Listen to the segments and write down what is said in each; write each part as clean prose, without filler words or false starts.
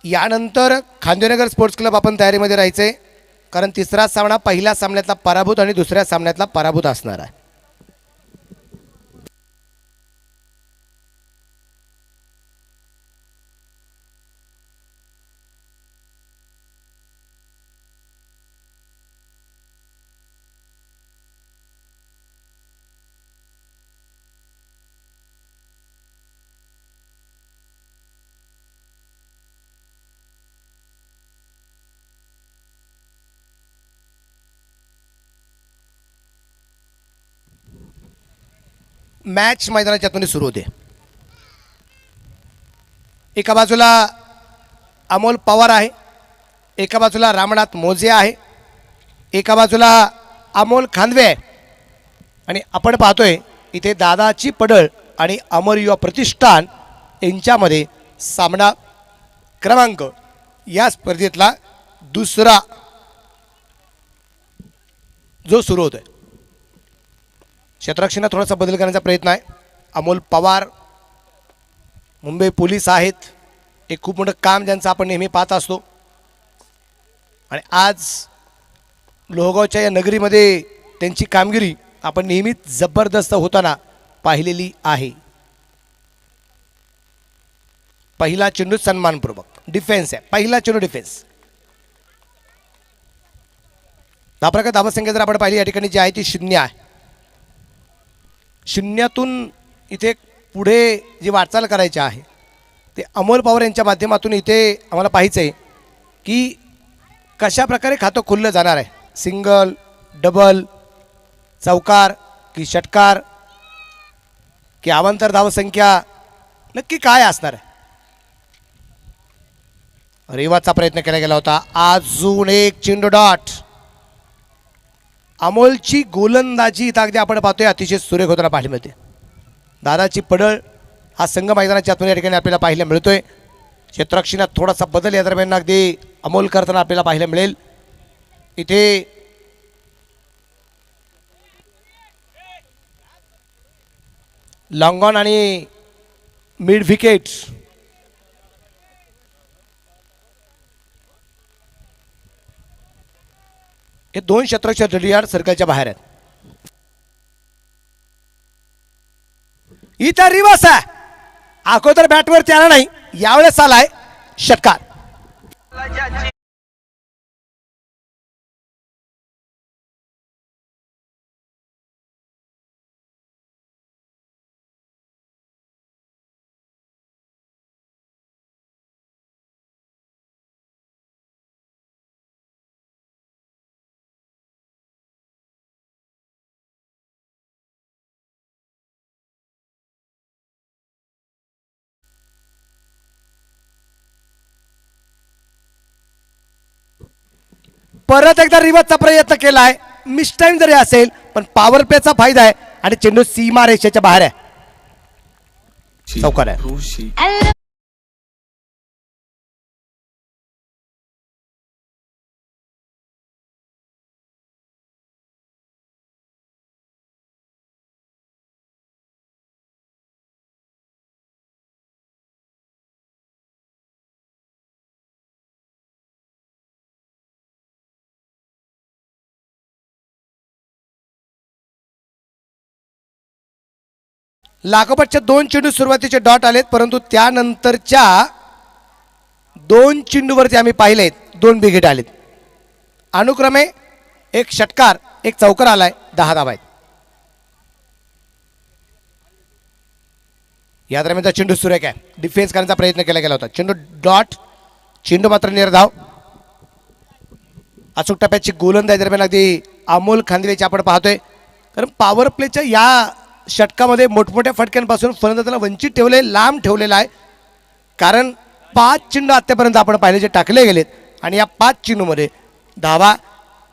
यानंतर खांदेनगर sports club आपण तयारीमध्ये राहायचे, कारण तिसरा सामना पहिल्या सामन्यातला पराभूत आणि दुसऱ्या सामन्यातला पराभूत असणार आहे. मॅच मैदानाच्या आतून सुरू होते. एका बाजूला अमोल पवार आहे, एका बाजूला रामनाथ मोजे आहे, एका बाजूला अमोल खांदवे आहे आणि आपण पाहतोय इथे दादाची पडळ आणि अमर युवा प्रतिष्ठान यांच्यामध्ये सामना क्रमांक या स्पर्धेतला दुसरा जो सुरू होतोय. क्षेत्ररक्षणात थोडासा बदल करण्याचा प्रयत्न आहे. अमोल पवार मुंबई पोलीस आहेत, एक खूप मोठं काम ज्यांचं आपण नेहमी पाहत असतो आणि आज लोहगावच्या या नगरीमध्ये त्यांची कामगिरी आपण नेहमीच जबरदस्त होताना पाहिलेली आहे. पहिला चेंडू सन्मानपूर्वक डिफेन्स आहे, पहिला चेंडू डिफेन्स. धावप्रकार धावसंख्या जर आपण पाहिली या ठिकाणी जी आहे ती 0 आहे. शून्यातून इथे पुढे जी वाटचाल करायची आहे ते अमोल पवार यांच्या माध्यमातून इथे आम्हाला पाहायचं आहे की कशा प्रकारे खातं खुललं जाणार आहे. सिंगल, डबल, चौकार की षटकार की अवांतर धावसंख्या नक्की काय असणार आहे. रेवाचा प्रयत्न केला गेला होता. अजून एक चेंडू डॉट. अमोलची गोलंदाजी इथं अगदी आपण पाहतोय अतिशय सुरेख होताना पाहायला मिळते. दादाची पडळ हा संघ मैदानाच्या आतून या ठिकाणी आपल्याला पाहायला मिळतोय. क्षेत्ररक्षणात थोडासा बदल या दरम्यान अगदी अमोल करताना आपल्याला पाहायला मिळेल. इथे लॉंग ऑन आणि मिड विकेट हे दोन क्षेत्ररक्षक रेडियार्ड सर्कलच्या बाहेर आहेत. इथं रिवर्स आहे. अगोदर बॅटवरती आला नाही, यावेळेस आलाय षटकार. परत एकदा रिवर्सचा प्रयत्न केलाय. मिस टाइम जरी असेल पण पॉवर प्लेचा फायदा आहे आणि चेंडू सीमा रेषेच्या बाहेर आहे. चौकार आहे. लागोपाठच्या दोन चेंडू सुरुवातीचे डॉट आलेत, परंतु त्यानंतरच्या दोन चेंडूवरती आम्ही पाहिलेत दोन बिघेट आलेत. अनुक्रमे एक षटकार एक चौकार आलाय. 10 धावा आहेत. या दरम्यानचा चेंडू सुरेख आहे. डिफेन्स करण्याचा प्रयत्न केला गेला होता. चेंडू डॉट, चेंडू मात्र निर्धाव. अचूक टप्प्याची गोलंदाजी दरम्यान अगदी अमोल खांदवेची आपण पाहतोय, कारण पॉवर प्लेच्या या षटकामध्ये मोठमोठ्या फटक्यांपासून फलंदाजाला वंचित ठेवले, लांब ठेवलेला आहे. कारण 5 चेंडू आतापर्यंत आपण पाहिले जे टाकले गेलेत आणि या 5 चेंडूमध्ये धावा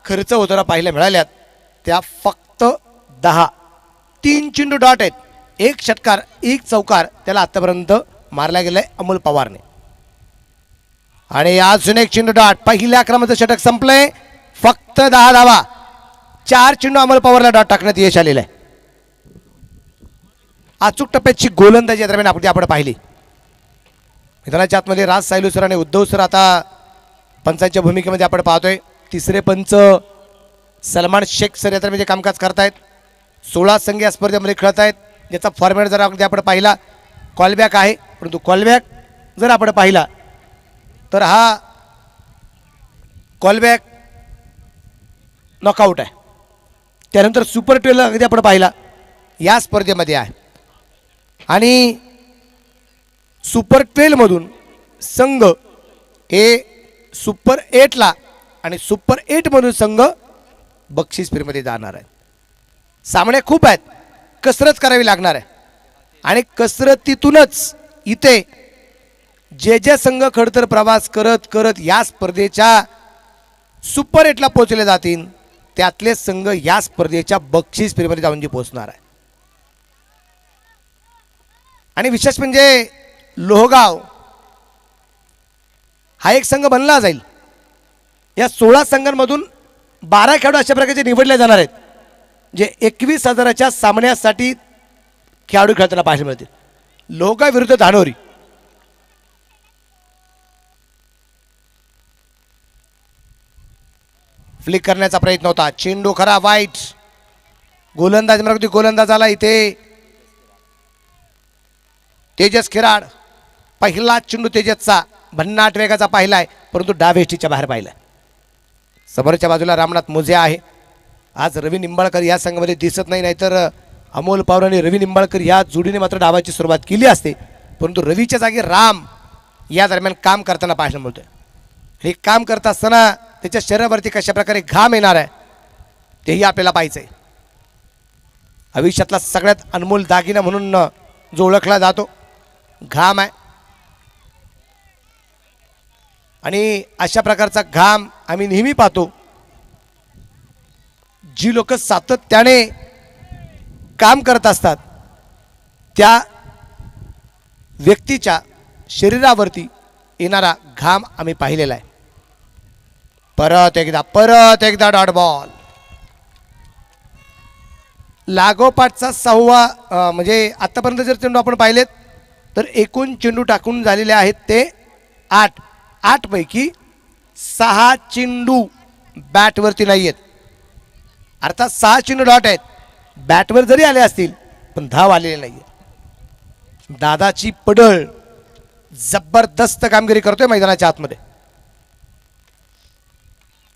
खर्च होताना पाहायला मिळाल्यात त्या फक्त 10. 3 चेंडू डॉट आहेत, एक षटकार एक चौकार त्याला आतापर्यंत मारला गेलाय अमोल पवारने. आणि अजून एक चेंडू डॉट. पहिल्या क्रमांकाचं षटक संपलंय. फक्त 10 धावा. 4 चेंडू अमोल पवारला डॉट टाकण्यात यश आलेलं आहे. अचूक टप्प्याची गोलंदाजी दरम्यान आपण पाहिली. मैदानाच्या आतमध्ये राज सायलू सर आणि उद्धव सर आता पंचांच्या भूमिकेमध्ये आपण पाहतोय. तिसरे पंच सलमान शेख सर यात म्हणजे कामकाज करतायत. 16 संघ या स्पर्धेमध्ये खेळत आहेत. ज्याचा फॉर्मॅट जर आपण पाहिला कॉलबॅक आहे, परंतु कॉलबॅक जर आपण पाहिला तर हा कॉलबॅक नॉकआउट आहे. त्यानंतर सुपर 12 अगदी आपण पाहिला या स्पर्धेमध्ये आहे आणि सुपर 12 मधून संघ हे सुपर 8ला आणि सुपर 8 मधून संघ बक्षीस फेरीमध्ये जाणार आहे. सामने खूप आहेत, कसरत करावी लागणार आहे आणि कसरतीतूनच इथे जे जे संघ खडतर प्रवास करत करत या स्पर्धेच्या सुपर 8ला पोहोचले जातील त्यातले संघ या स्पर्धेच्या बक्षीस फेरीमध्ये जाऊन जी पोहोचणार आहे. आणि विशेष म्हणजे लोहगाव हा एक संघ बनला जाईल. या 16 संघांमधून 12 खेळाडू अशा प्रकारचे निवडले जाणार आहेत जे 21,000च्या सामन्यासाठी खेळाडू खेळताना पाहायला मिळतील. लोहगाव विरुद्ध धानोरी. फ्लिक करण्याचा प्रयत्न होता, चेंडू खरा वाईट. गोलंदाज आला इथे तेजस खिराड. पहिला चेंडू तेजसचा भन्नाट वेगाचा पाहिला आहे, परंतु डावेष्टीच्या बाहेर पाहिला. समोरच्या बाजूला रामनाथ मोजे आहे. आज रवी निंबाळकर या संघामध्ये दिसत नाही, नाहीतर अमोल पवार आणि रवी निंबाळकर या जोडीने मात्र डावाची सुरुवात केली असते, परंतु रवीच्या जागी राम या दरम्यान काम करताना पाहायला मिळतोय. हे काम करत असताना त्याच्या शरीरावरती कशा प्रकारे घाम येणार आहे तेही आपल्याला पाहायचंय. आयुष्यातला सगळ्यात अनमोल दागिना म्हणून जो ओळखला जातो घाम आहे आणि अशा प्रकारचा घाम आम्ही नेहमी पाहतो. जी लोक सातत्याने काम करत असतात त्या व्यक्तीच्या शरीरावरती येणारा घाम आम्ही पाहिलेला आहे. परत एकदा डॉट बॉल. लागोपाठचा 6वा म्हणजे आतापर्यंत जर चेंडू आपण पाहिलेत तर एकूण चेंडू टाकून झालेले आहेत ते 8 पैकी 6 चेंडू बॅटवरती नाही आहेत. अर्थात 6 चेंडू डॉट आहेत. बॅटवर जरी आले असतील पण धाव आलेले नाही. दादाची पडळ जबरदस्त कामगिरी करतोय मैदानाच्या आतमध्ये.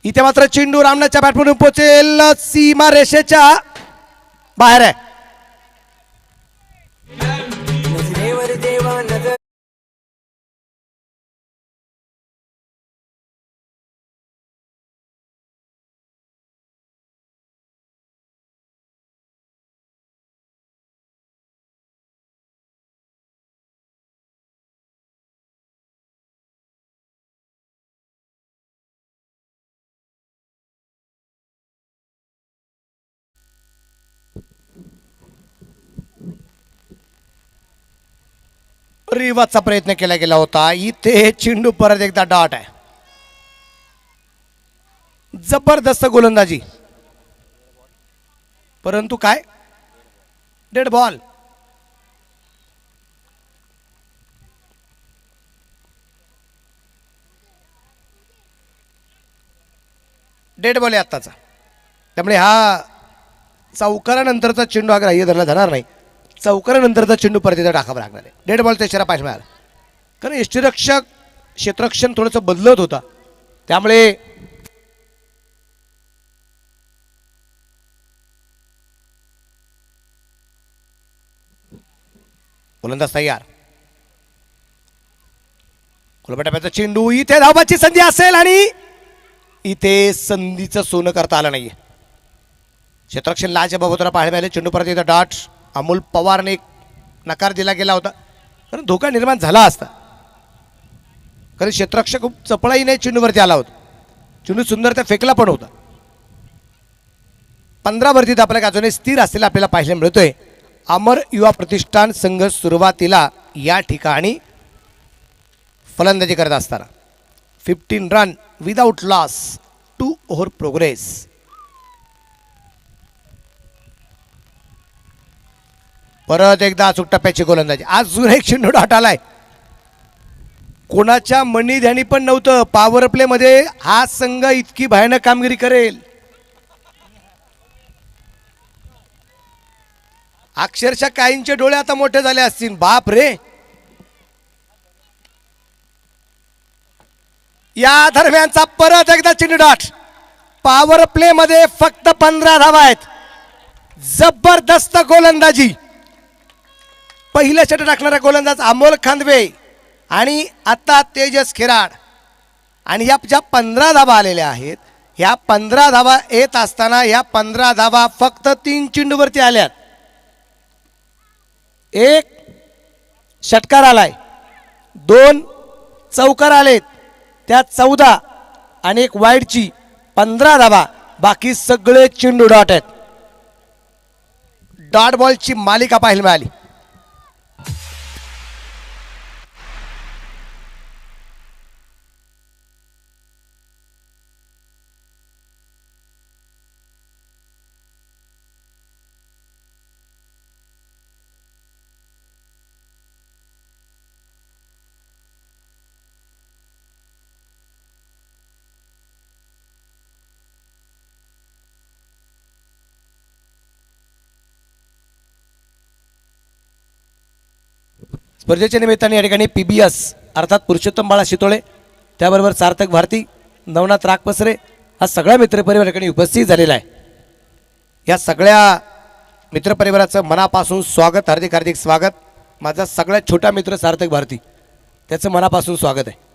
इथे मात्र चेंडू रामनाथच्या बॅटमधून पोहोचेल, सीमा रेषेच्या बाहेर आहे. रिवाचा प्रयत्न केला गेला होता. इथे चेंडू परत एकदा डॉट आहे. जबरदस्त गोलंदाजी, परंतु काय डेड बॉल. डेड बॉल आहे आत्ताचा. त्यामुळे हा चौकारानंतरचा चेंडू हा ग्राह्य धरला जाणार नाही. चौकारानंतरचा चेंडू परत एकदा टाकावा लागणार आहे. डेड बॉलचा इशारा पाहायला मिळाला, कारण यष्टीरक्षक क्षेत्ररक्षण थोडंसं बदलत होता, त्यामुळे गोलंदाज तयार. कोलबटाप्याचा चेंडू, इथे धावाची संधी असेल आणि इथे संधीचं सोनं करता आलं नाहीये. क्षेत्ररक्षण लाच्या बाबतीला पाहायला मिळाले. चेंडू परत एकदा डॉट. अमोल पवारने एक नकार दिला गेला होता, कारण धोका निर्माण झाला असता, कारण क्षेत्ररक्षक खूप चपळाईने चेंडूवरती आला होता. चेंडू सुंदर त्या फेकला पण होता. 15 वरतीत आपल्या गाजवणे स्थिर असलेला आपल्याला पाहायला मिळतोय. अमर युवा प्रतिष्ठान संघ सुरुवातीला या ठिकाणी फलंदाजी करत असताना 15 run without loss, 2 over progress. परत एकदा अचूक टप्प्याची गोलंदाजी. अजून एक चेंडू डॉट आलाय. कोणाच्या मनी ध्यानी पण नव्हतं पॉवर प्ले मध्ये हा संघ इतकी भयानक कामगिरी करेल. अक्षरशः काहींचे डोळे आता मोठे झाले असतील. बाप रे. या दरम्यानचा परत एकदा चेंडू डॉट. पॉवर प्ले मध्ये फक्त 15 धावा आहेत. जबरदस्त गोलंदाजी. पहिलं षटक टाकणारा गोलंदाज अमोल खांदवे आणि आता तेजस खिराड. आणि या ज्या 15 धावा आलेल्या आहेत ह्या 15 धावा येत असताना या 15 धावा फक्त 3 चेंडूवरती आल्यात. एक षटकार आलाय, 2 चौकार आलेत, त्या 14 आणि एक वाईडची 15 धावा. बाकी सगळे चेंडू डॉट आहेत. डॉट बॉलची मालिका पाहायला मिळाली. स्पर्धेच्या निमित्ताने या ठिकाणी PBS अर्थात पुरुषोत्तम बाळा शितोळे, त्याबरोबर सार्थक भारती, नवनाथ रागपसरे हा सगळा मित्रपरिवार या ठिकाणी उपस्थित झालेला आहे. या सगळ्या मित्रपरिवाराचं मनापासून स्वागत, हार्दिक हार्दिक स्वागत. माझा सगळ्यात छोटा मित्र सार्थक भारती, त्याचं मनापासून स्वागत आहे.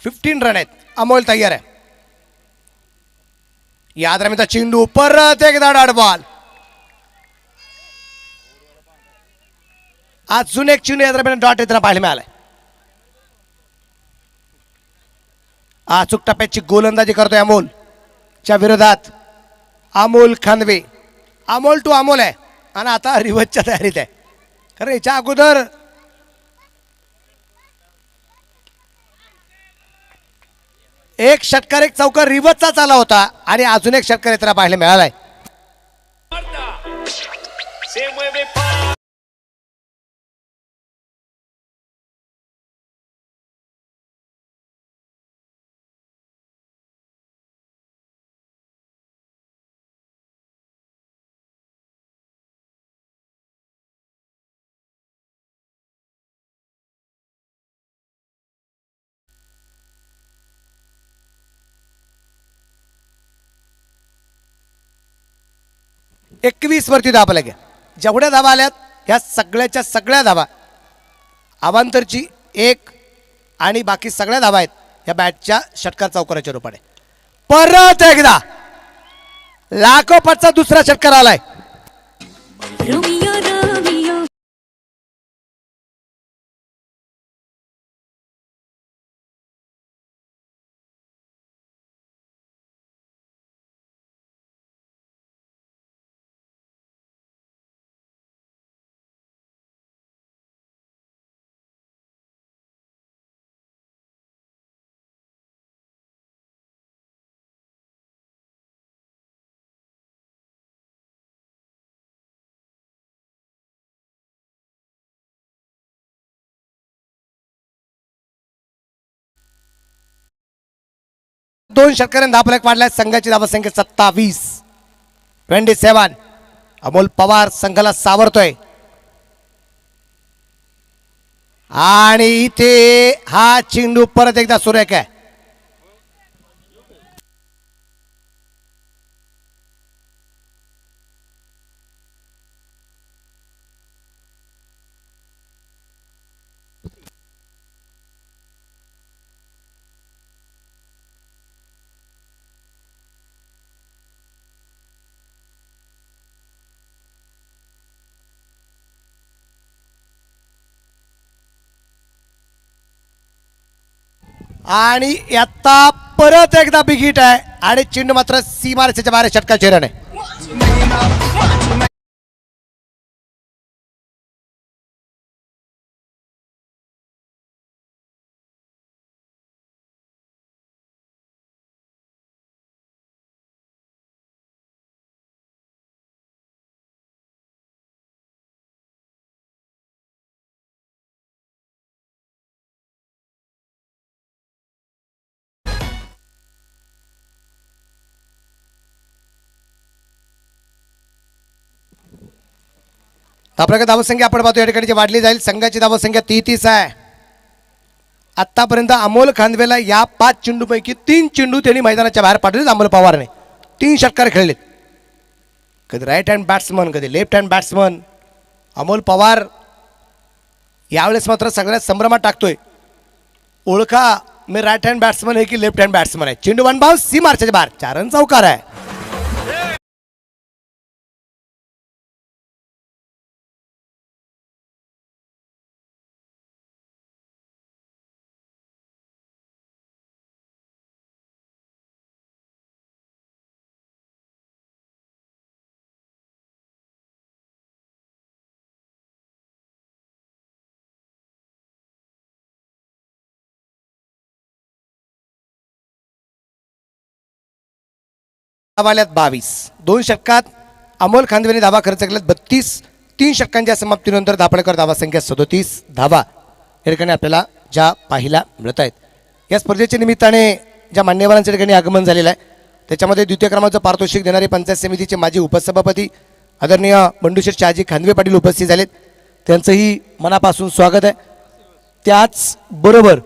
फिफ्टीन रन आहेत. अमोल तयार आहे. या दरम्यानचा चेंडू परत एकदा डॉट बॉल. अजून एक चेंडू या दरम्यान डॉट येताना पाहायला मिळालाय. अचूक टप्प्याची गोलंदाजी करतोय अमोलच्या विरोधात अमोल खांदवे. अमोल टू अमोल आहे आणि आता रिव्हर्सच्या तयारीत आहे. खरं याच्या अगोदर एक षटकार एक चौकार रिव्हर्सचा चाला होता आणि अजून एक षटकार येताना पाहायला मिळालाय. एकवीस वरती धावा लागल्या. जेवढ्या धावा आल्यात ह्या सगळ्याच्या सगळ्या धावा अवांतरची एक आणि बाकी सगळ्या धावा आहेत या बॅटच्या षटकार चौकाराच्या रूपाने. परत एकदा लाखोपतचा दुसरा षटकार आलाय. दोन षटकारांनी धावा फलक वाढलाय. संघाची धावा संख्या 27. 27. अमोल पवार संघाला सावरतोय आणि इथे हा चेंडू परत एकदा सुरेख आहे. आणि आता परत एकदा बिग हिट आहे आणि चेंडू मात्र सीमारेषेच्या बाहेर षटकार चेहऱ्याने. आपल्याकडे धावसंख्या आपण पाहतो या ठिकाणी वाढली जाईल. संघाची धावसंख्या 33 आहे. आतापर्यंत अमोल खांदवेला या 5 चेंडूपैकी 3 चेंडू त्यांनी मैदानाच्या बाहेर पाठवले. अमोल पवारने 3 षटकार खेळलेत. कधी राईट हँड बॅट्समन, कधी left hand batsman. Amol Pawar यावेळेस मात्र सगळ्यात संभ्रमात टाकतोय. ओळखा मी राईट हँड बॅट्समन आहे की लेफ्ट हँड बॅट्समन आहे. चेंडू वन बाउन्स सी मार्चच्या बाहेर. 4 रन चौकार आहे. धावाल्यात 22. 2 षटकात अमोल खांदवेने धावा खर्च केल्यात 32. 3 षटकांच्या समाप्तीनंतर धापळकर धावा संख्या 37 धावा या ठिकाणी आपल्याला ज्या पाहायला मिळत आहेत. या स्पर्धेच्या निमित्ताने ज्या मान्यवरांच्या ठिकाणी आगमन झालेलं आहे त्याच्यामध्ये द्वितीय क्रमांकाचं पारितोषिक देणारे पंचायत समितीचे माजी उपसभापती आदरणीय बंडूशेठ शहाजी खांदवे पाटील उपस्थित झालेत. त्यांचंही मनापासून स्वागत आहे. त्याचबरोबर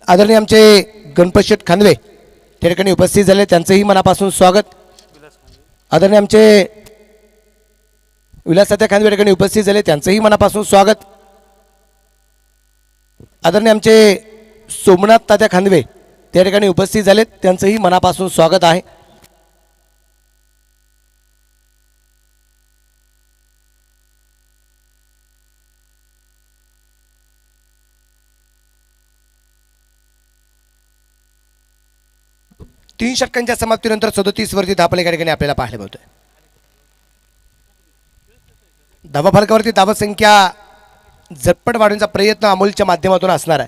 आदरणीय आमचे गणपत शेठ खांदवे त्या ठिकाणी उपस्थित झाले. त्यांचंही मनापासून स्वागत. आदरणीय आमचे विलासतात्या खांदवे या ठिकाणी उपस्थित झाले. त्यांचंही मनापासून स्वागत. आदरणीय आमचे सोमनाथ तात्या खांदवे त्या ठिकाणी उपस्थित झालेत. त्यांचंही मनापासून स्वागत आहे. तीन षटकांच्या समाप्तीनंतर 37 वरती धापले या ठिकाणी आपल्याला पाहायला मिळतोय. धावा फलकावरती धावा संख्या झटपट वाढवण्याचा प्रयत्न अमोलच्या माध्यमातून असणार आहे.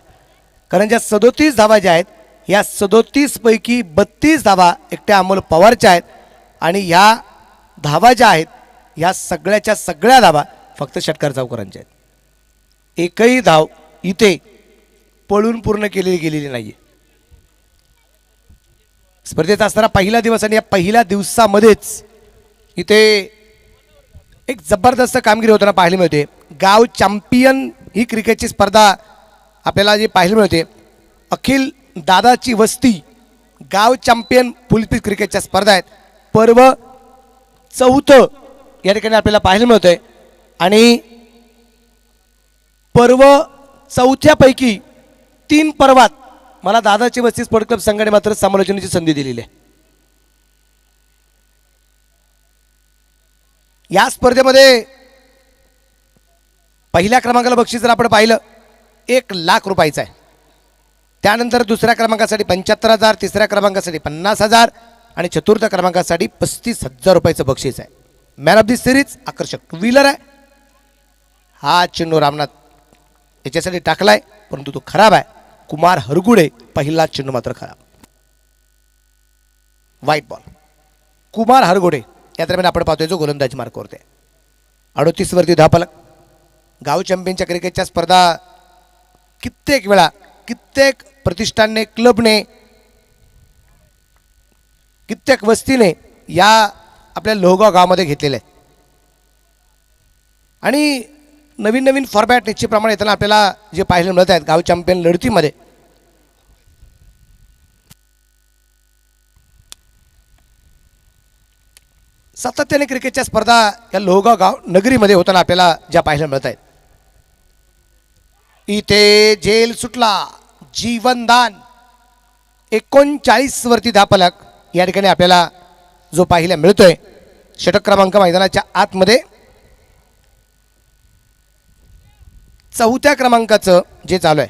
कारण ज्या 37 धावा ज्या आहेत या 37 पैकी 32 धावा एकट्या अमोल पवारच्या आहेत आणि ह्या धावा ज्या आहेत ह्या सगळ्याच्या सगळ्या धावा फक्त षटकार चौकरांच्या आहेत. एकही धाव इथे पळून पूर्ण केलेली गेलेली नाहीये. स्पर्धेत असणारा पहिला दिवस आणि या पहिल्या दिवसामध्येच इथे एक जबरदस्त कामगिरी होताना पाहायला मिळते. गाव चॅम्पियन ही क्रिकेटची स्पर्धा आपल्याला जी पाहायला मिळते. अखिल दादाची वस्ती गाव चॅम्पियन फुलपीच क्रिकेटच्या स्पर्धा आहेत. पर्व 4 या ठिकाणी आपल्याला पाहायला मिळतंय आणि पर्व 4 पैकी 3 पर्वात मला दादाची वस्ती स्पोर्ट क्लब संघाने मात्र समालोचनेची संधी दिलेली आहे. या स्पर्धेमध्ये पहिल्या क्रमांकाला बक्षीस जर आपण पाहिलं 1 लाख रुपयाचं आहे. त्यानंतर दुसऱ्या क्रमांकासाठी 75,000, तिसऱ्या क्रमांकासाठी 50,000 आणि चतुर्थ क्रमांकासाठी 35,000 रुपयाचं बक्षीस आहे. मॅन ऑफ दी सिरीज आकर्षक 2 व्हीलर आहे. हा चेंडू रामनाथ याच्यासाठी टाकलाय परंतु तो खराब आहे. कुमार हरगुडे पहिला चेंडू मात्र खराब. White ball. कुमार हरगुडे या दरम्यान आपण पाहतोय जो गोलंदाजी मार्कवरती 38 वरती धावफलक. गाव चॅम्पियनच्या क्रिकेटच्या स्पर्धा कित्येक वेळा कित्येक प्रतिष्ठानने क्लबने कित्येक वस्तीने या आपल्या लोहगाव गावामध्ये घेतलेल्या आहेत आणि नवीन नवीन फॉर्मॅट निश्चितप्रमाणे येताना आपल्याला जे पाहायला मिळत आहेत गाव चॅम्पियन लढतीमध्ये. सातत्याने क्रिकेटच्या स्पर्धा या लोहगाव गाव नगरीमध्ये होताना आपल्याला ज्या पाहायला मिळत आहेत. इथे जेल सुटला जीवनदान 39 वरती धापलक या ठिकाणी आपल्याला जो पाहायला मिळतोय. षटक क्रमांक मैदानाच्या आतमध्ये 4थ्या क्रमांकाचं जे चालू आहे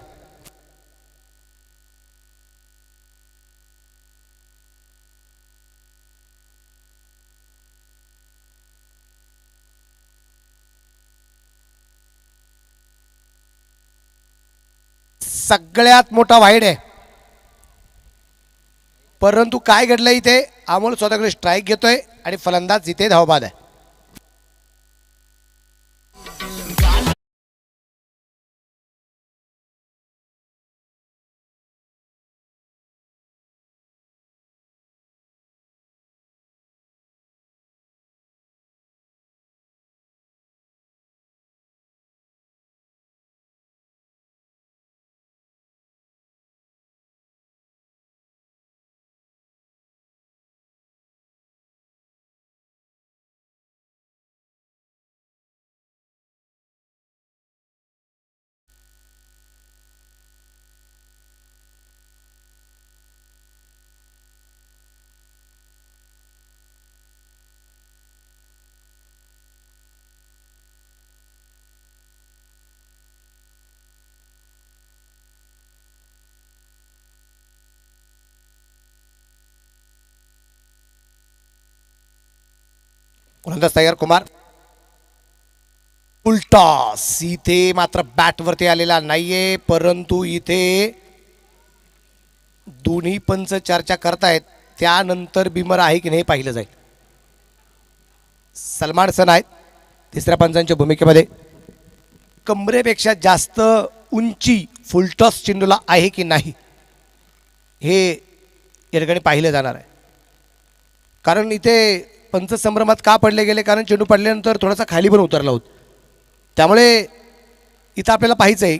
सगळ्यात मोठा वाईड आहे, परंतु काय घडलं इथे, अमोल स्वतःकडे स्ट्राईक घेतोय आणि फलंदाज इथे धावबाद आहे. गोलंदाज तयार कुमार. उलटॉस इथे मात्र बॅटवरती आलेला नाहीये, परंतु इथे दोन्ही पंच चर्चा करतायत, त्यानंतर बिमर आहे की नाही पाहिलं जाईल. सलमान सन आहेत तिसऱ्या पंचांच्या भूमिकेमध्ये. कमरेपेक्षा जास्त उंची फुलटॉस चेंडूला आहे की नाही हे या ठिकाणी पाहिलं जाणार आहे. कारण इथे पंच संभ्रमात का पडले गेले, कारण चेंडू पडल्यानंतर थोडासा खाली पण उतरला होता. त्यामुळे इथं आपल्याला पाहायचं आहे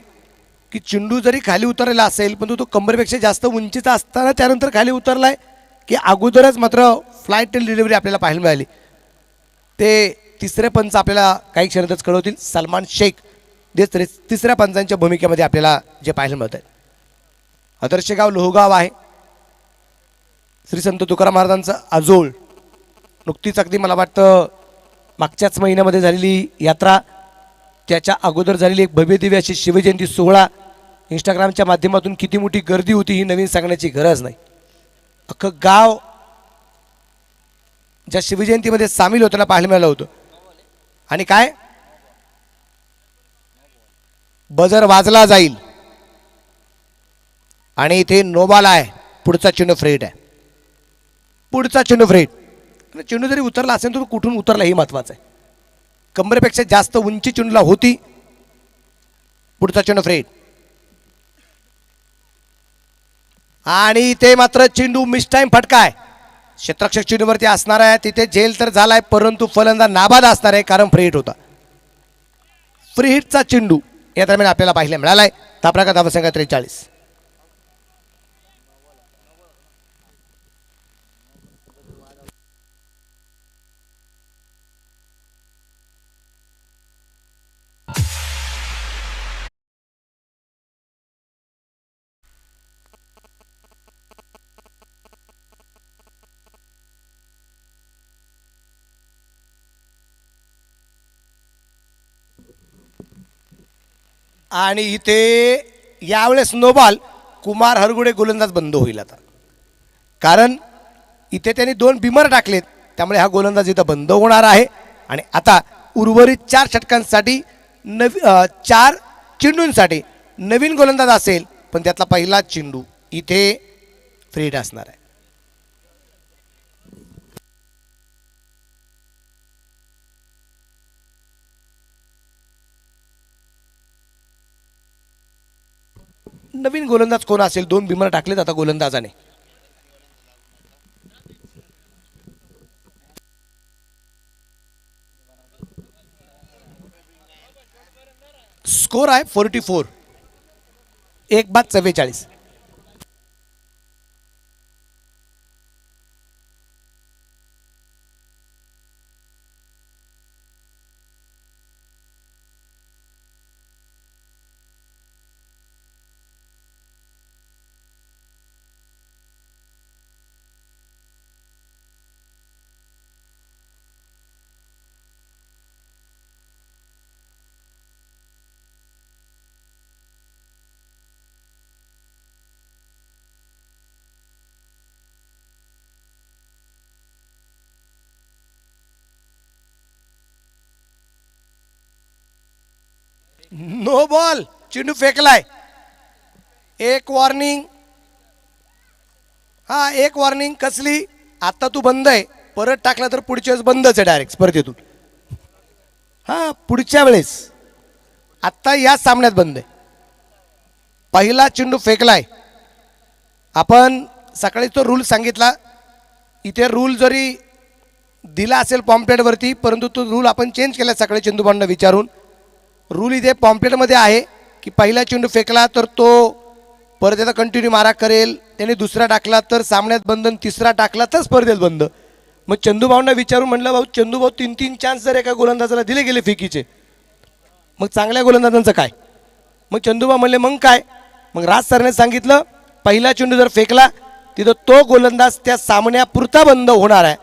की चेंडू जरी खाली उतरलेला असेल, पण तो कंबरेपेक्षा जास्त उंचीचा असताना त्यानंतर खाली उतरला आहे की अगोदरच मात्र फ्लाईट डिलिव्हरी आपल्याला पाहायला मिळाली. ते तिसरे पंच आपल्याला काही क्षणातच कळवतील. सलमान शेख तिसऱ्या पंचांच्या भूमिकेमध्ये आपल्याला जे पाहायला मिळत आहे. आदर्श गाव लोहगाव आहे. श्री संत तुकाराम महाराजांचं आजोळ. नुकतीच अगदी मला वाटतं मागच्याच महिन्यामध्ये झालेली यात्रा, त्याच्या अगोदर झालेली एक भव्यदिव्य अशी शिवजयंती सोहळा. इंस्टाग्रामच्या माध्यमातून किती मोठी गर्दी होती ही नवीन सांगण्याची गरज नाही. अख्खं गाव ज्या शिवजयंतीमध्ये सामील होताना पाहायला मिळालं होतं. आणि काय बजर वाजला जाईल आणि इथे नोबाल आहे. पुढचा चेंडू फ्रेट आहे. पुढचा चेंडू फ्रेट. चेंडू जरी उतरला असेल तर कुठून उतरला हे महत्वाचं आहे. कंबरेपेक्षा जास्त उंची चेंडूला होती. पुढचा चेंडू फ्रेट आणि इथे मात्र चेंडू मिस टाइम फटका आहे. क्षेत्ररक्षक चेंडूवरती असणार आहे, तिथे झेल तर झालाय, परंतु फलंदाज नाबाद असणार आहे कारण फ्री हिट होता. फ्री हिटचा चेंडू या दरम्यान आपल्याला पाहायला मिळालाय. तापरा का धावसंख्या 43. आणि इथे यावेळेस नोबॉल. कुमार हरगुडे गोलंदाज बंद होईल आता, कारण इथे त्यांनी 2 बिमर टाकलेत, त्यामुळे हा गोलंदाज इथं बंद होणार आहे. आणि आता उर्वरित 4 षटकांसाठी 4 चेंडूंसाठी नवीन गोलंदाज असेल, पण त्यातला पहिला चेंडू इथे फ्रीड असणार आहे. नवीन गोलंदाज कोण असेल? 2 बिमर टाकलेत आता गोलंदाजाने. स्कोर आहे 44. 1/44. No ball. चेंडू फेकलाय. एक वॉर्निंग. हा एक वॉर्निंग कसली. आता तू बंद आहे, परत टाकला तर पुढच्या वेळेस बंदच आहे डायरेक्ट स्पर्धेतून. हा पुढच्या वेळेस. आत्ता या सामन्यात बंद आहे. पहिला चेंडू फेकलाय. आपण सकाळी तो रूल सांगितला. इथे रूल जरी दिला असेल पॉम्पलेटवरती, परंतु तो रूल आपण चेंज केला सकाळी चेंडूबांना विचारून. रूल इथे पॉम्पलेटमध्ये आहे की पहिला चेंडू फेकला तर तो परत त्याचा कंटिन्यू मारा करेल, त्याने दुसरा टाकला तर सामन्यात बंद, तिसरा टाकला तर स्पर्धेत बंद. मग चंदूभाऊंना विचारून म्हणलं, भाऊ चंदूभाऊ 3-3 चान्स जर एका गोलंदाजाला दिले गेले फेकीचे, मग चांगल्या गोलंदाजांचं काय. मग चंदूभाऊ म्हणले मग काय. मग राज सरने सांगितलं पहिला चेंडू जर फेकला तिथं तो गोलंदाज त्या सामन्यापुरता बंद होणार आहे.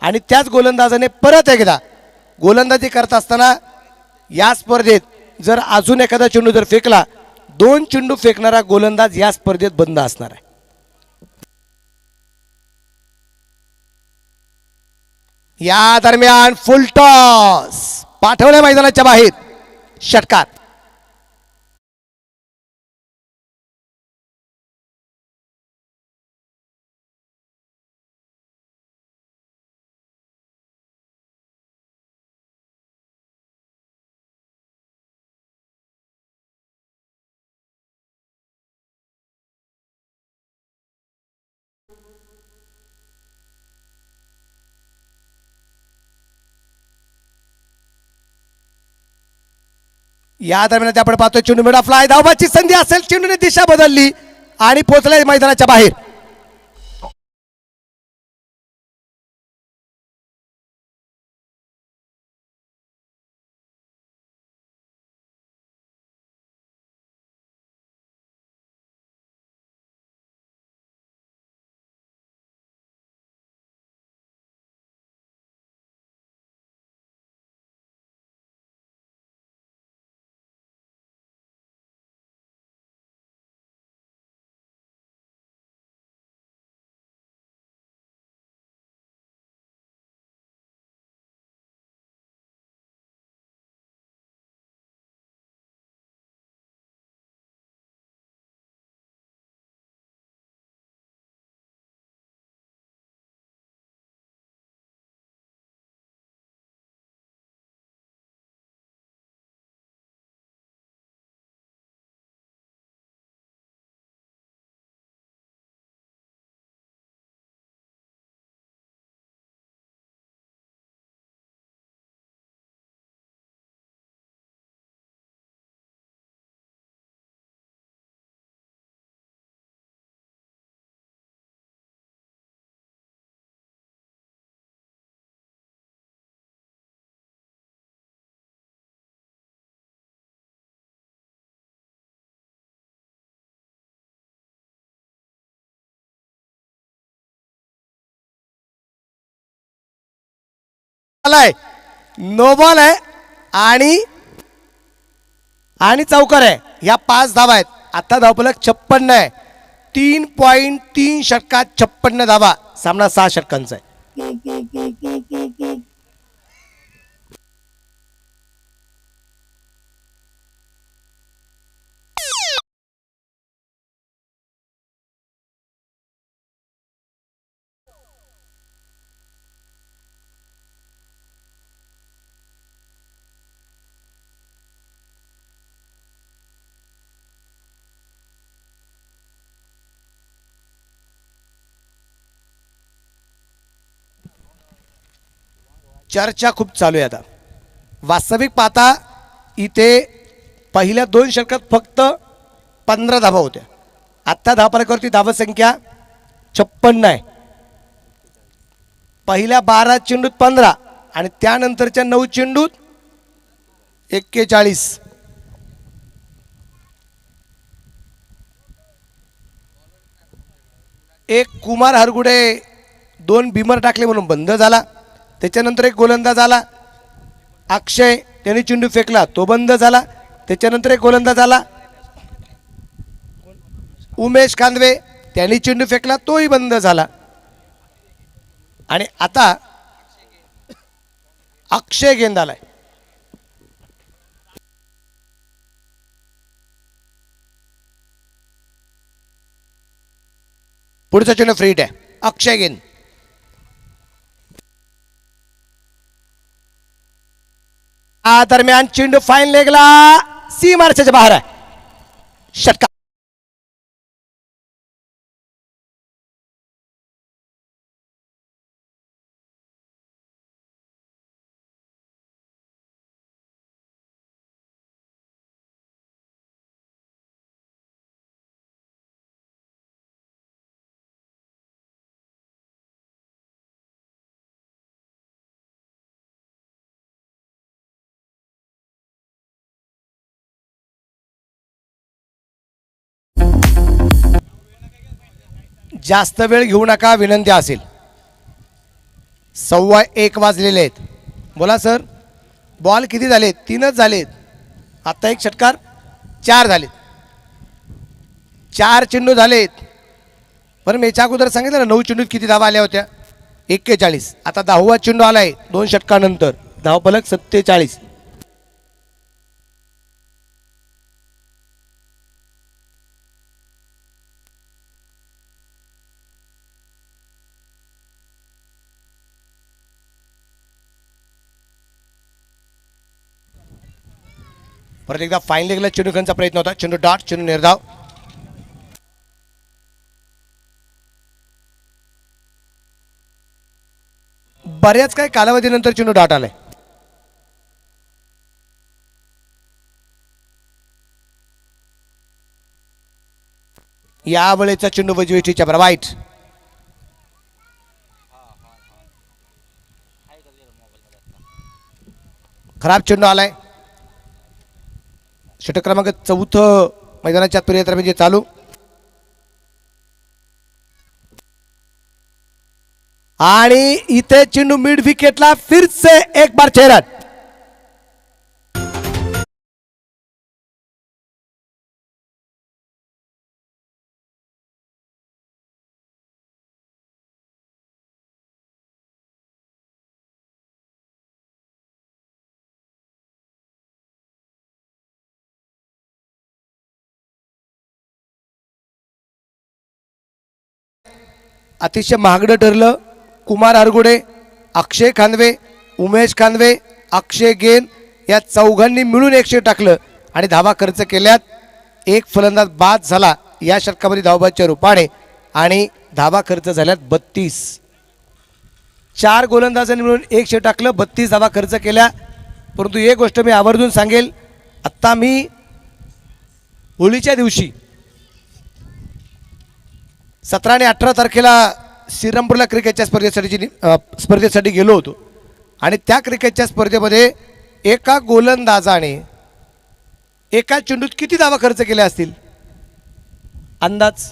आणि त्याच गोलंदाजाने परत एकदा गोलंदाजी करत असताना या स्पर्धेत जर अजून एखादा चेंडू जर फेकला, 2 चेंडू फेकणारा गोलंदाज या स्पर्धेत बंद असणार आहे. या दरम्यान फुल टॉस पाठवल्या मैदानाच्या बाहेर. षटकार. या दरम्यान आपण पाहतोय चेंडू मिळा फ्लाय. धावबाची संधी असेल, चेंडूने दिशा बदलली आणि पोहोचलाय मैदानाच्या बाहेर. नो बॉल आहे आणि आणि चौकार आहे. या 5 धावा आहेत. आता धावफलक 56 आहे. 3.3 षटकात 56 धावा. सामना 6 षटकांचा आहे. चर्चा खूप चालू आहे आता. वास्तविक पाहता इथे पहिल्या 2 षटकात फक्त 15 धावा होत्या. आत्ता धावफलकावरती धावसंख्या 56 आहे. पहिल्या 12 चेंडूत 15 आणि त्यानंतरच्या 9 चेंडूत 41. एक कुमार हरगुडे 2 बिमर टाकले म्हणून बंद झाला. त्याच्यानंतर एक गोलंदाज आला अक्षय, त्याने चेंडू फेकला तो बंद झाला. त्याच्यानंतर एक गोलंदाज आला उमेश कांदवे, त्यांनी चेंडू फेकला तोही बंद झाला. आणि आता अक्षय गेंद आलाय. पुढचा चेंडू फ्री हिट आहे. अक्षय गेन. दरम्यान चेंडू फाईन लेगला सी मार्चाच्या बाहेर आहे. षटकार. जास्त वेळ घेऊ नका विनंती असेल. 1:15 वाजलेले आहेत. बोला सर. बॉल किती झालेत? 3च झालेत. आता एक षटकार 4 झालेत. 4 चेंडू झालेत. बरं मी याच्या अगोदर सांगितलं ना 9 चेंडूत किती धावा आल्या होत्या? 41. आता 10वा चेंडू आलाय 2 षटकानंतर. धावफलक 47. परत एकदा फाईन लेगला चेंडू खेळण्याचा प्रयत्न होता. चेंडू डॉट. चेंडू निर्धाव. बऱ्याच काही कालावधीनंतर चेंडू डॉट आलाय. यावेळेचा चेंडू वजवेटीच्या बरोबर वाईट. खराब चेंडू आलाय. षटक क्रमांक 4 मैदानाच्या तुर्यात म्हणजे चालू. आणि इथे चेंडू मिड विकेटला फिर से एक बार 6 रन. अतिशय महागडं ठरलं. कुमार हरगुडे, अक्षय खानवे, उमेश खानवे, अक्षय गेन या चौघांनी मिळून 100 टाकलं आणि धावा खर्च केल्यात. एक फलंदाज बाद झाला या षटकामध्ये धावबाच्या रूपाने आणि धावा खर्च झाल्यात 32. 4 गोलंदाजांनी मिळून 100 टाकलं, 32 धावा खर्च केल्या. परंतु एक गोष्ट मी आवर्जून सांगेल, आत्ता मी होळीच्या दिवशी 17 आणि 18 तारखेला श्रीरामपूरला क्रिकेटच्या स्पर्धेसाठी गेलो होतो. आणि त्या क्रिकेटच्या स्पर्धेमध्ये एका गोलंदाजाने एका चेंडूत किती धावा खर्च केल्या असतील? अंदाज.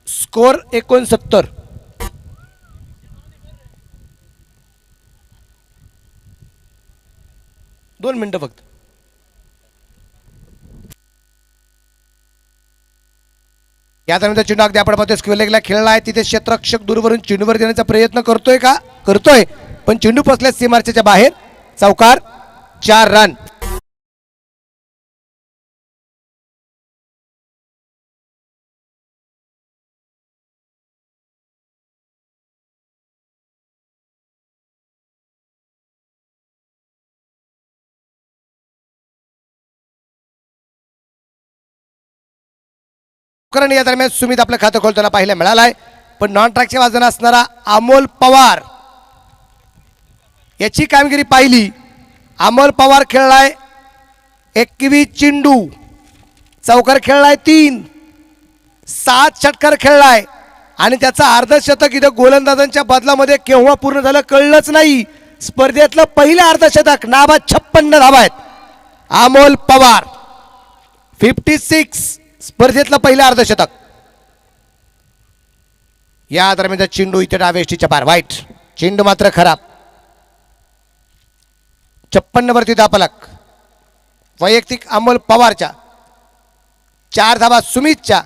स्कोर 69. दोन मिनिटं फक्त. या दरम्यान चेंडू अगदी आपण पाहतोय स्क्वेअर लेगला खेळला आहे. तिथे क्षेत्ररक्षक दूरवरून चेंडूवर देण्याचा प्रयत्न करतोय का? करतोय, पण चेंडू पोचल्या सीमारेषेच्या बाहेर. चौकार. 4 रन. या दरम्यान सुमित आपलं खातं खोलताना पाहायला मिळालाय. पण नॉन ट्रॅकच्या बाजूने असणारा अमोल पवार याची कामगिरी पाहिली. अमोल पवार खेळलाय 21 चेंडू, चौकार खेळलाय 3, 7 षटकार खेळलाय आणि त्याचा अर्धशतक इथं गोलंदाजांच्या बदलामध्ये केव्हा पूर्ण झालं कळलंच नाही. स्पर्धेतलं पहिलं अर्धशतक. नाबाद 56 धावा आहेत. अमोल पवार 56. स्पर्धेतलं पहिलं अर्धशतक. या दरम्यान चेंडू इथे डावेष्टीच्या पार वाईट. चेंडू मात्र खराब. 56 वरती धावफलक. वैयक्तिक अमोल पवारच्या 4 धावा सुमितच्या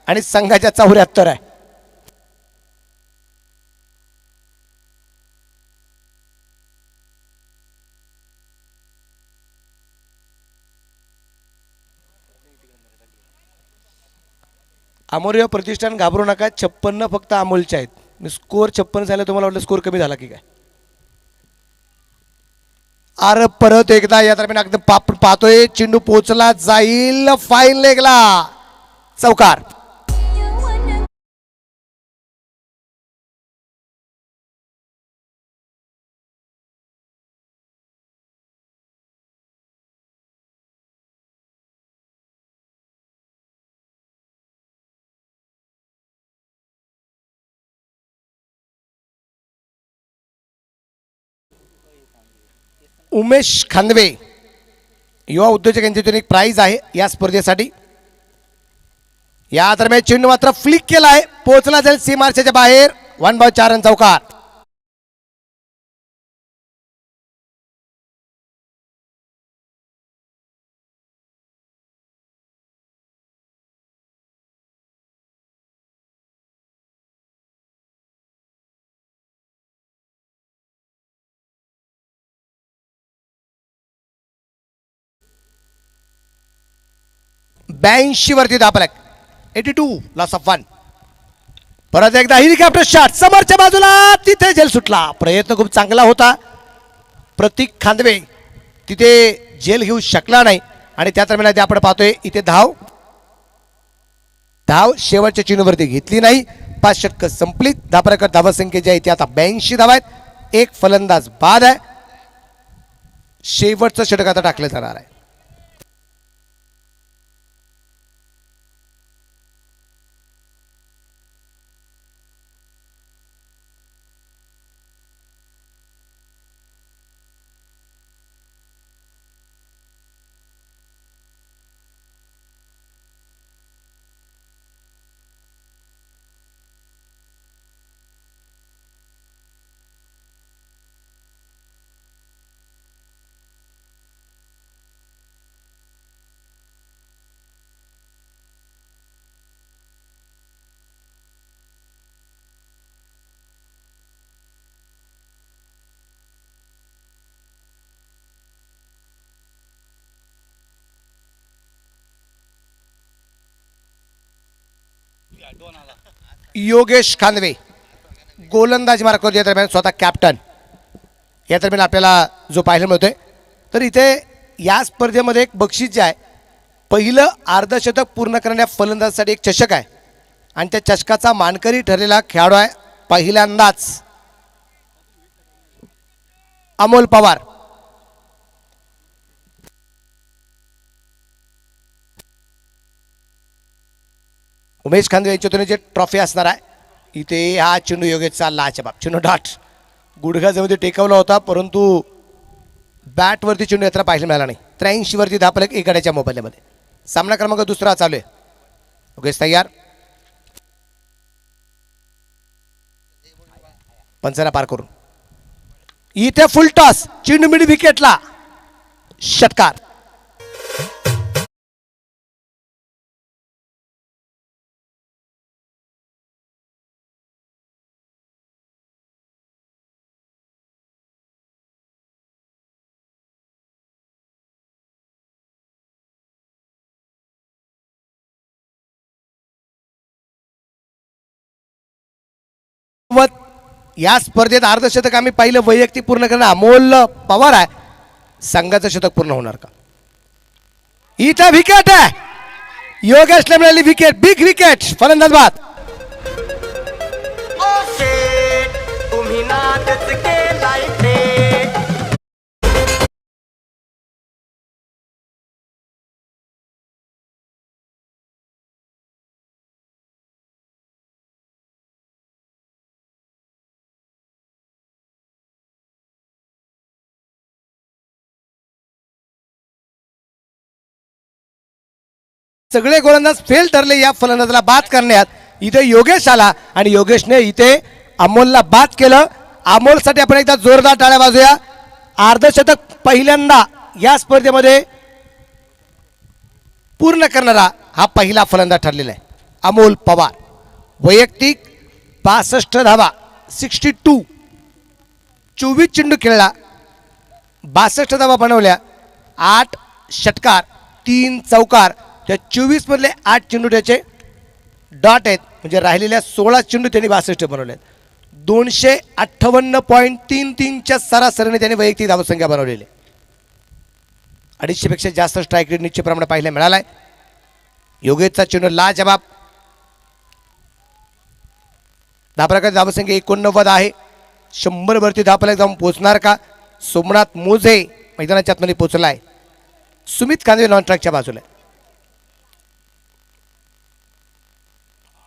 आणि संघाच्या 74 आहे. अमोल प्रतिष्ठान घाबरू नका, 56 फक्त अमोलचे आहेत. मी स्कोर 56 झाला, तुम्हाला वाटलं स्कोर कमी झाला की काय? अरे परत एकदा या दरम्यान अगदी पाहतोय चेंडू पोचला जाईल फाईन लेगला, चौकार. उमेश खांदवे युवा उद्योजक यांच्यातून एक प्राइज आहे या स्पर्धेसाठी. या दरम्यान चेंडू मात्र फ्लिक केलाय, पोहोचला जाईल सीमारेषेच्या बाहेर. 1/4 रन, चौकार. ब्याऐंशी वरती धापलक, 82 लॉस ऑफ 1. परत एकदा हेलिकॉप्टर शॉट समोरच्या बाजूला, तिथे झेल सुटला. प्रयत्न खूप चांगला होता. प्रतीक खांदवे तिथे झेल घेऊ शकला नाही आणि त्या दरम्यान आपण पाहतोय इथे धाव शेवटच्या चेंडूवरती घेतली नाही. 5 षटकं संपलीत. धापरेकर धावसंख्या जी आहे ती आता 82 धावा आहेत. एक फलंदाज बाद आहे. शेवटचं षटक आता टाकलं जाणार आहे. योगेश खांदवे गोलंदाजी मार्गावर या दरम्यान स्वतः कॅप्टन. या दरम्यान आपल्याला जो पाहायला मिळतोय तर इथे या स्पर्धेमध्ये एक बक्षीस जे आहे, पहिलं अर्धशतक पूर्ण करणाऱ्या फलंदाजासाठी एक चषक आहे आणि त्या चषकाचा मानकरी ठरलेला खेळाडू आहे पहिल्यांदाच अमोल पवार. उमेश खांदवे यांच्यातून जे ट्रॉफी असणार आहे, इथे हा चेंडू योगेशचा लाजबाब चेंडू डाट गुडघ्याजवळ टेकवला होता, परंतु बॅटवरती चेंडू यात्रा पाहायला मिळाला नाही. 83 वरती धापलक एकाड्याच्या मोबाईलमध्ये. सामना क्रमांक दुसरा चालू आहे. योगेश तयार, पंचाला पार करून इथे फुल टॉस, चेंडू मिड विकेटला, षटकार. या स्पर्धेत अर्धशतक आम्ही पहिलं वैयक्तिक पूर्ण करणार अमोल पवार आहे. संघाचं शतक पूर्ण होणार का? इथं विकेट आहे, योगेशला मिळाली विकेट, बिग विकेट, फलंदाज बाद. सगळे गोलंदाज फेल ठरले या फलंदाजाला बाद करण्यात. इथे योगेश आला आणि योगेशने इथे अमोलला बाद केलं. अमोलसाठी आपण एकदा जोरदार टाळ्या वाजूया. अर्धशतक पहिल्यांदा या स्पर्धेमध्ये पूर्ण करणारा हा पहिला फलंदाज ठरलेला आहे अमोल पवार. वैयक्तिक 62 धावा, 62, 24 चेंडू खेळला, 62 धावा बनवल्या, 8 षटकार, 3 चौकार. त्या 24 मधले 8 चेंडू त्याचे डॉट आहेत, म्हणजे राहिलेल्या 16 चेंडू त्यांनी 62 बनवले आहेत. 258.33च्या सरासरीने त्याने वैयक्तिक धावसंख्या बनवलेली. 250 पेक्षा जास्त स्ट्राईक रेट निश्चितप्रमाणे पाहायला मिळालाय. योगेशचा चेंडू लाजबाब. धावसंख्या धावसंख्या 89 आहे. 100 वरती धावफलक जाऊन पोहोचणार का? सोमनाथ मोजे मैदानाच्या आतमध्ये पोहोचलाय. सुमित कांदे नॉन ट्रॅकच्या बाजूला.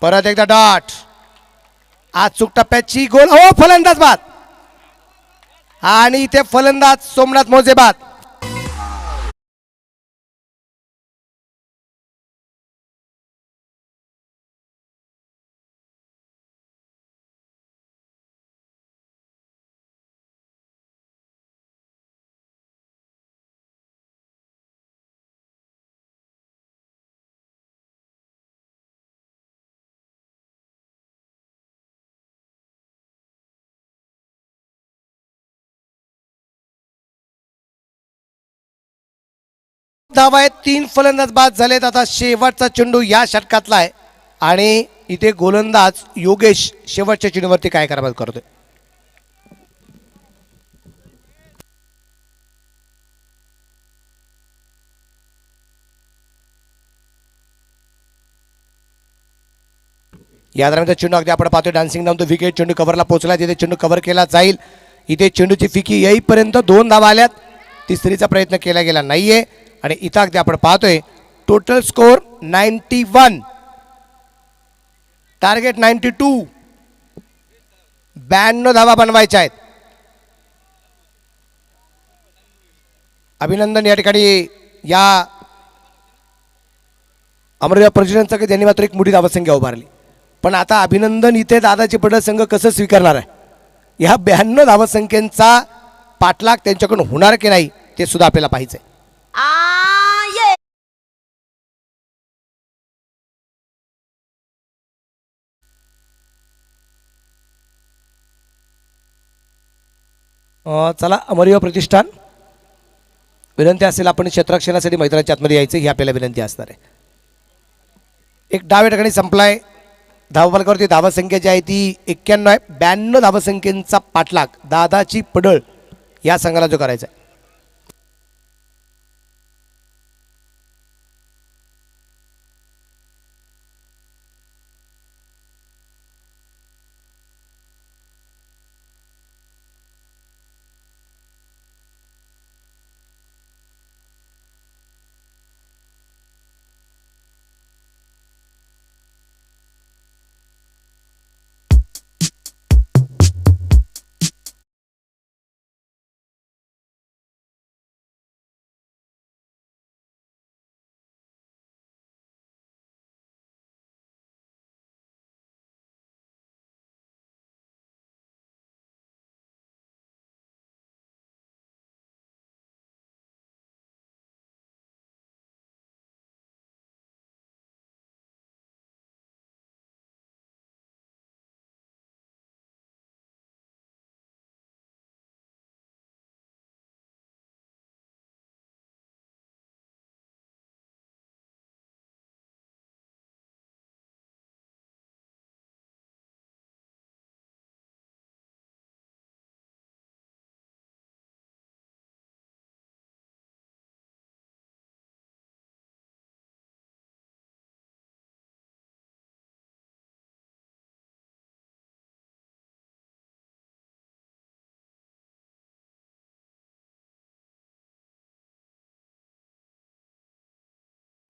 परत एकदा डॉट. आज चूक टप्प्याची गोल. हो, फलंदाज बाद. आणि इथे फलंदाज सोमनाथ मोजे बाद. धावा आहेत. 3 फलंदाज बाद झालेत. आता शेवटचा चेंडू या षटकातला आहे आणि इथे गोलंदाज योगेश शेवटच्या चेंडूवरती काय कारभार करतोय. या दरम्यान चेंडू अगदी आपण पाहतोय डान्सिंग डाऊन तो विकेट. चेंडू कव्हरला पोहोचला. तिथे चेंडू कव्हर केला जाईल. इथे चेंडूची फिकी येईपर्यंत 2 धावा आल्यात. तिसरीचा प्रयत्न केला गेला नाहीये आणि इथं अगदी आपण पाहतोय टोटल स्कोर 91, टार्गेट 92. 92 धावा बनवायच्या आहेत. अभिनंदन या ठिकाणी या अमरदेव प्रजननचं की त्यांनी मात्र एक मोठी धावसंख्या उभारली. पण आता अभिनंदन इथे दादाची पडळ संघ कसं स्वीकारणार आहे? ह्या 92 धावसंख्येचा पाठलाग त्यांच्याकडून होणार की नाही ते सुद्धा आपल्याला पाहायचंय. चला अमरदेव प्रतिष्ठान विनंती असेल आपण क्षेत्ररक्षणासाठी मैदानाच्या आतमध्ये यायचं ही आपल्याला विनंती असणार आहे. एक डाव या ठिकाणी संपलाय. धावफलकावरती धावसंख्या जी आहे ती 91 आहे. 92 धावसंख्येचा पाठलाग दादाची पडळ या संघाला जो करायचा आहे.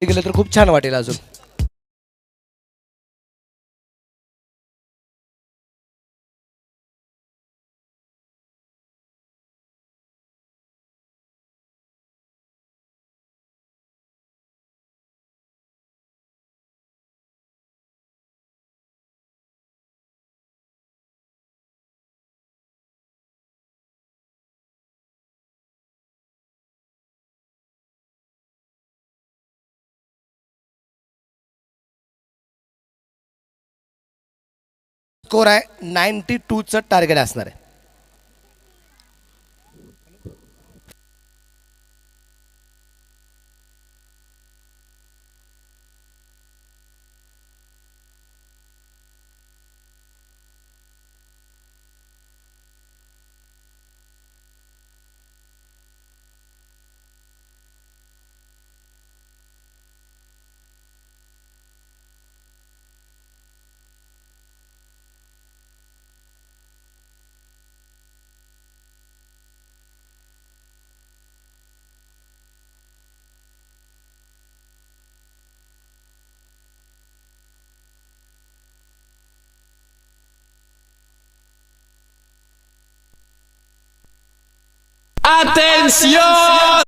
गेलं तर खूप छान वाटेल अजून. स्कोर आहे 92चं टार्गेट असणार आहे. Atención!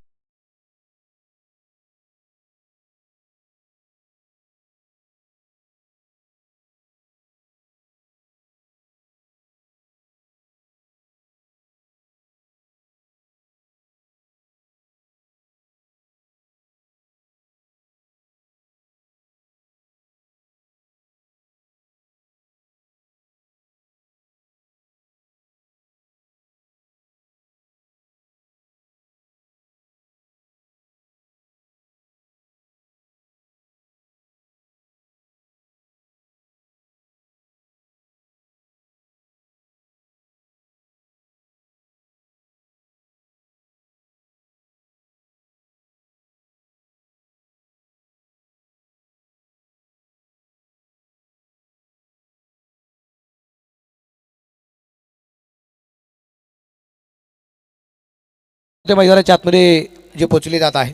ते मैदानाच्या आतमध्ये जे पोचले जात आहे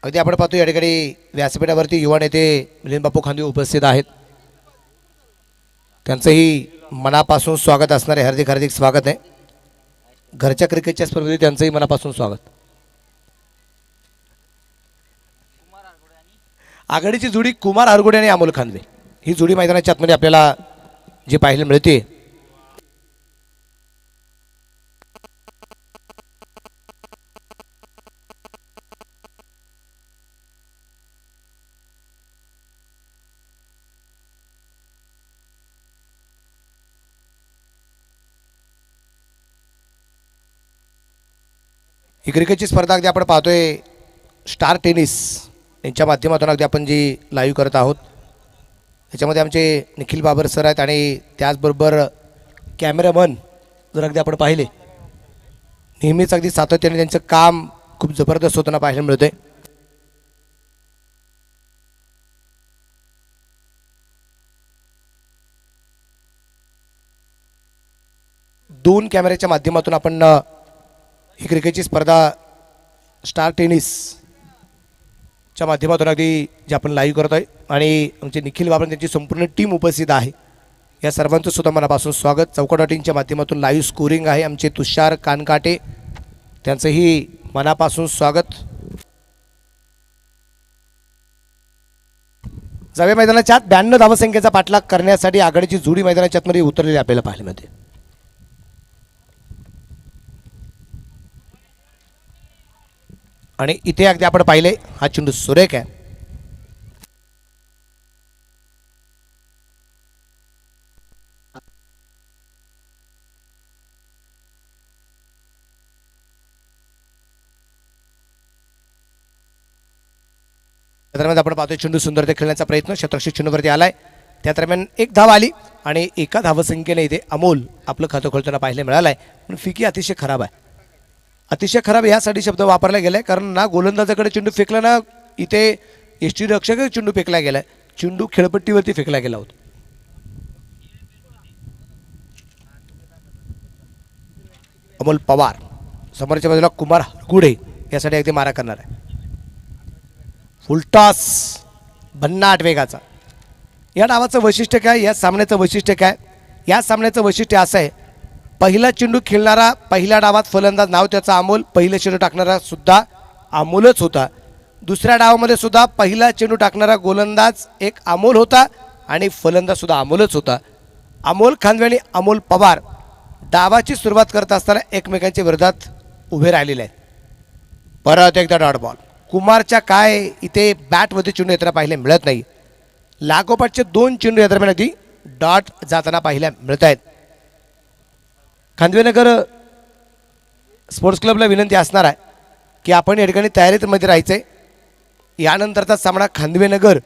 अगदी आपण पाहतो या ठिकाणी व्यासपीठावरती युवा नेते मिलिंद बापू खांदवे उपस्थित आहेत. त्यांचंही मनापासून स्वागत असणारे हार्दिक हार्दिक स्वागत आहे. घरच्या क्रिकेटच्या स्पर्धेत त्यांचंही मनापासून स्वागत. आघाडीची जोडी कुमार आरगोडे आणि अमोल खांदवे ही जोडी मैदानाच्या आतमध्ये आपल्याला जी पाहायला मिळते. ही क्रिकेटची स्पर्धा अगदी आपण पाहतोय स्टार टेनिस यांच्या माध्यमातून अगदी आपण जी लाईव्ह करत आहोत. त्याच्यामध्ये आमचे निखिल बाबर सर आहेत आणि त्याचबरोबर कॅमेरामन जर अगदी आपण पाहिले नेहमीच अगदी सातत्याने त्यांचं काम खूप जबरदस्त होताना पाहायला मिळतंय. दोन कॅमेऱ्याच्या माध्यमातून आपण ही क्रिकेटची स्पर्धा स्टार टेनिस च्या माध्यमातून अगदी जे आपण लाईव्ह करत आहे आणि आमचे निखिल बाबर त्यांची संपूर्ण टीम उपस्थित आहे. या सर्वांचं सुद्धा मनापासून स्वागत. चौकट.च्या माध्यमातून लाईव्ह स्कोरिंग आहे आमचे तुषार कानकाटे त्यांचंही मनापासून स्वागत. जावे मैदानाच्या 92 धावसंख्येचा पाठलाग करण्यासाठी आघाडीची जोडी मैदानाच्या आतमध्ये उतरलेली आपल्याला पाहायला मिळते. आणि इथे अगदी आपण पाहिले हा चेंडू सुरेख आहे. दरम्यान आपण पाहतोय चेंडू सुंदर ते खेळण्याचा प्रयत्न शतरक्षक चेंडूवरती आलाय. त्या दरम्यान एक धाव आली आणि एका धावसंख्येने इथे अमोल आपलं खातं खोलताना पाहायला मिळालंय. पण फिकी अतिशय खराब आहे. अतिशय खराब यासाठी शब्द वापरला गेलाय कारण ना गोलंदाजाकडे चेंडू फेकला ना इथे यष्टीरक्षक चेंडू फेकला गेलाय. चेंडू खेळपट्टीवरती फेकला गेला होता. अमोल पवार समोरच्या बाजूला कुमार गुडे यासाठी अगदी मारा करणार आहे. फुलटॉस भन्नाट वेगाचा. या डावाचं वैशिष्ट्य काय, या सामन्याचं वैशिष्ट्य काय? या सामन्याचं वैशिष्ट्य असं आहे पहिला चेंडू खेळणारा पहिल्या डावात फलंदाज नाव त्याचा अमोल, पहिलं चेंडू टाकणारा सुद्धा अमोलच होता. दुसऱ्या डावामध्ये सुद्धा पहिला चेंडू टाकणारा गोलंदाज एक अमोल होता आणि फलंदाज सुद्धा अमोलच होता. अमोल खांदवे आणि अमोल पवार डावाची सुरुवात करत असताना एकमेकांच्या विरोधात उभे राहिलेले आहेत. परत एकदा डॉट बॉल. कुमारच्या काय इथे बॅटमध्ये चेंडू येताना पाहायला मिळत नाही. लागोपाठचे दोन चेंडू या दरम्यान आधी डॉट जाताना पाहायला मिळत आहेत. खांदवेनगर स्पोर्ट्स क्लबला विनंती असणार आहे की आपण या ठिकाणी तयारीमध्ये राहायचं आहे. यानंतरचा सामना खांदवेनगर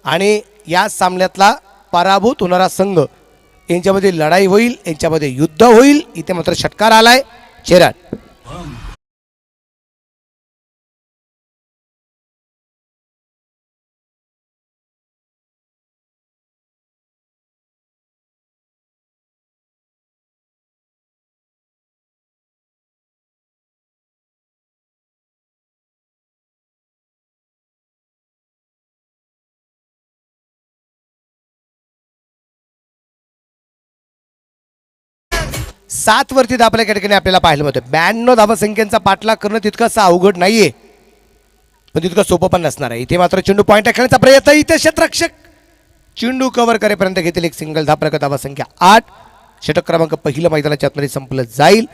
आणि या सामन्यातला पराभूत होणारा संघ यांच्यामध्ये लढाई होईल, यांच्यामध्ये युद्ध होईल. इथे मात्र षटकार आलाय चेराट. 7 वरती दाबल्या ठिकाणी आपल्याला पाहायला मिळतं. 92 धावसंख्यांचा पाठलाग करणं तितकंसं अवघड नाहीये, पण तितकं सोपं पण नसणार आहे. इथे मात्र चेंडू पॉईंट खेळण्याचा प्रयत्न, इथे क्षेत्ररक्षक चेंडू कव्हर करेपर्यंत घेतील एक सिंगल धाव. धावसंख्या 8. षटक क्रमांक पहिलं मैदानाच्या आतमध्ये संपलं जाईल.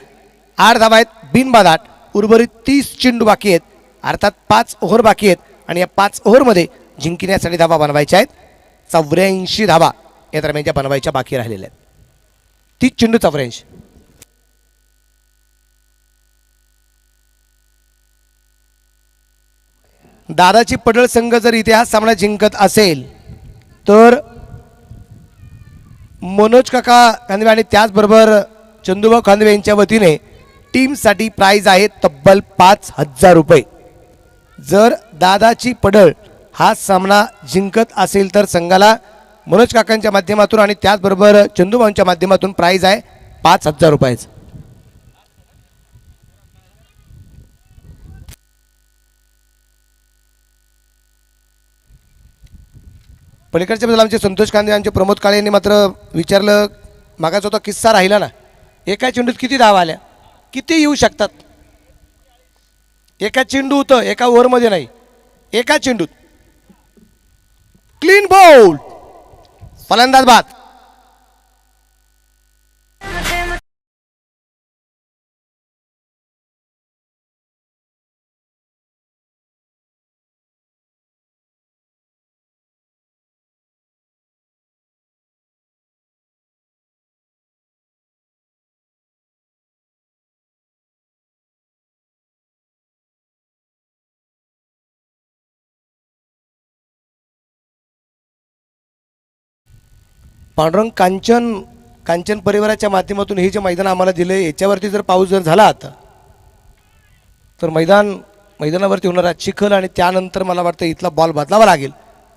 8 धावा आहेत बिनबाद 8. उर्वरित 30 चेंडू बाकी आहेत, अर्थात 5 ओव्हर बाकी आहेत आणि या 5 ओव्हरमध्ये जिंकण्यासाठी धावा बनवायच्या आहेत. 84 धावा या दरम्यानच्या बनवायच्या बाकी राहिलेल्या आहेत. 30 चेंडू 84. दादाची पडळ संघ जर इथे हा सामना जिंकत असेल तर मनोज काका खांदवे आणि त्याचबरोबर चंदूभाऊ खांदवे यांच्या वतीने टीमसाठी प्राइज आहे तब्बल 5,000 रुपये. जर दादाची पडळ हा सामना जिंकत असेल तर संघाला मनोज काकांच्या माध्यमातून आणि त्याचबरोबर चंदूभाऊंच्या माध्यमातून प्राइज आहे 5,000 रुपयाचं. पलीकडच्या बाजूला आमचे संतोष कांदे आमचे प्रमोद काळे यांनी मात्र विचारलं, मागाचा होता किस्सा राहिला ना, एका चेंडूत किती धावा आल्या, किती येऊ शकतात. एका चेंडू होतं, एका ओव्हरमध्ये नाही, एका चेंडूत. क्लीन बॉल, फलंदाज बाद. पांडुरंग कांचन परिवाराच्या माध्यमातून हे जे मैदान आम्हाला दिलं आहे, याच्यावरती जर पाऊस जर झाला आता तर मैदानावरती होणारा चिखल आणि त्यानंतर मला वाटतं इथला बॉल बदलावा लागेल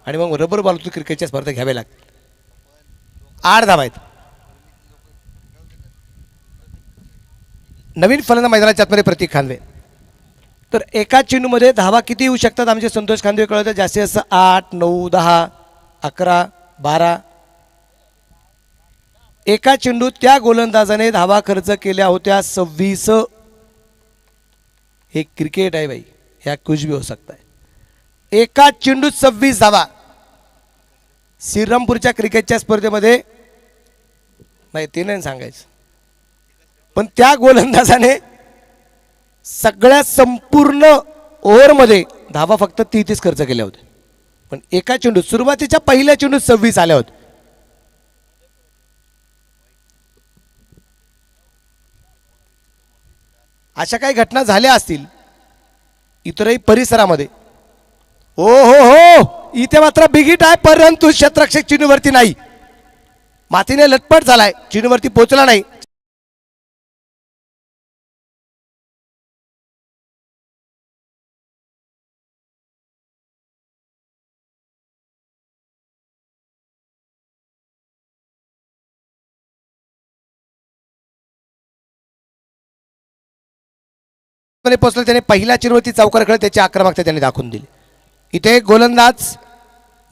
आणि मग रबर बॉलची क्रिकेटच्या स्पर्धा घ्याव्या लागतील. 8 धावा आहेत. नवीन फलंदाज मैदानाच्या आतमध्ये प्रतीक खांदवे. तर एका चेंडूमध्ये धावा किती येऊ शकतात आमचे संतोष खांदवे कळतं, जास्तीत जास्त 8, 9, 10, 11, 12. एका चेंडूत त्या गोलंदाजाने धावा खर्च केल्या होत्या 26. हे क्रिकेट आहे भाई, ह्या कुछ भी हो सकता है. एका चेंडूत 26 धावा. श्रीरामपूरच्या क्रिकेटच्या स्पर्धेमध्ये नाही ते नाही सांगायचं, पण त्या गोलंदाजाने सगळ्या संपूर्ण ओव्हरमध्ये धावा फक्त 33 खर्च केल्या होत्या, पण एका चेंडूत सुरुवातीच्या पहिल्या चेंडूत 26 आल्या होत्या. अशा काही घटना झाल्या असतील इतरही परिसरामध्ये. हो हो हो, इथे मात्र बिगिट आहे, परंतु क्षेत्ररक्षक चेंडूवरती नाही. मातीने लटपट झालाय, चेंडूवरती पोहोचला नाही. पोचलं त्याने पहिल्या चेंडूवरती चौकार खेळत त्याची आक्रमकता त्यांनी दाखवून दिली. इथे गोलंदाज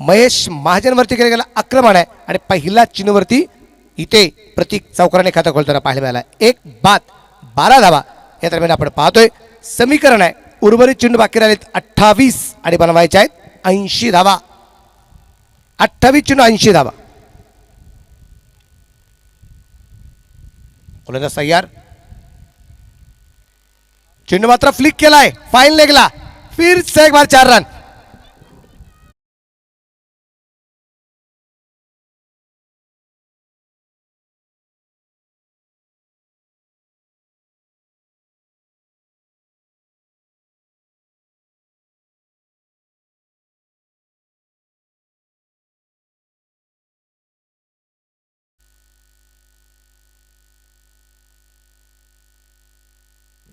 महेश महाजनवरती केलं गेलं आक्रमण आहे आणि पहिल्या चेंडूवरती इथे प्रतीक चौकाराने खाता खोलताना पाहायला मिळाला. 1 बाद 12 धावा या दरम्यान आपण पाहतोय. समीकरण आहे, उर्वरित चेंडू बाकी राहिलेत 28 आणि बनवायचे आहेत 80 धावा. 28 चेंडू 80 धावा. गोलंदाज तयार. चेंडू मात्र फ्लिक केलाय, फाईन लेगला, फिर से एक बार 4 रन.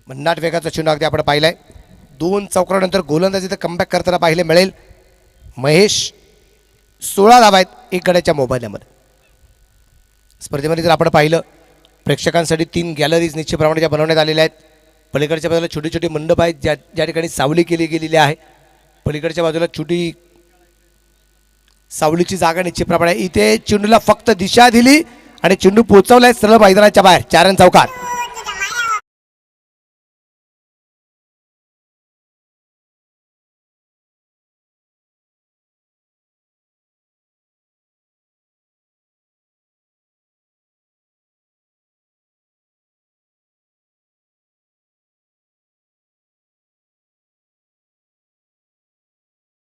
भन्नाट वेगाचा चेंडू अगदी आपण पाहिलाय. 2 चौकारानंतर गोलंदाज इथं कमबॅक करताना पाहिले मिळेल. महेश 16 धावा आहेत 1 गड्याच्या मोबाईलमध्ये. स्पर्धेमध्ये जर आपण पाहिलं प्रेक्षकांसाठी 3 गॅलरीज निश्चितप्रमाणे बनवण्यात आलेल्या आहेत. पलीकडच्या बाजूला छोटी छोटी मंडप आहेत ज्या ठिकाणी सावली केली गेलेली आहे. पलीकडच्या बाजूला छोटी सावलीची जागा निश्चितप्रमाणे. इथे चेंडूला फक्त दिशा दिली आणि चेंडू पोहोचवलाय सरळ मैदानाच्या बाहेर 4 रन चौकार.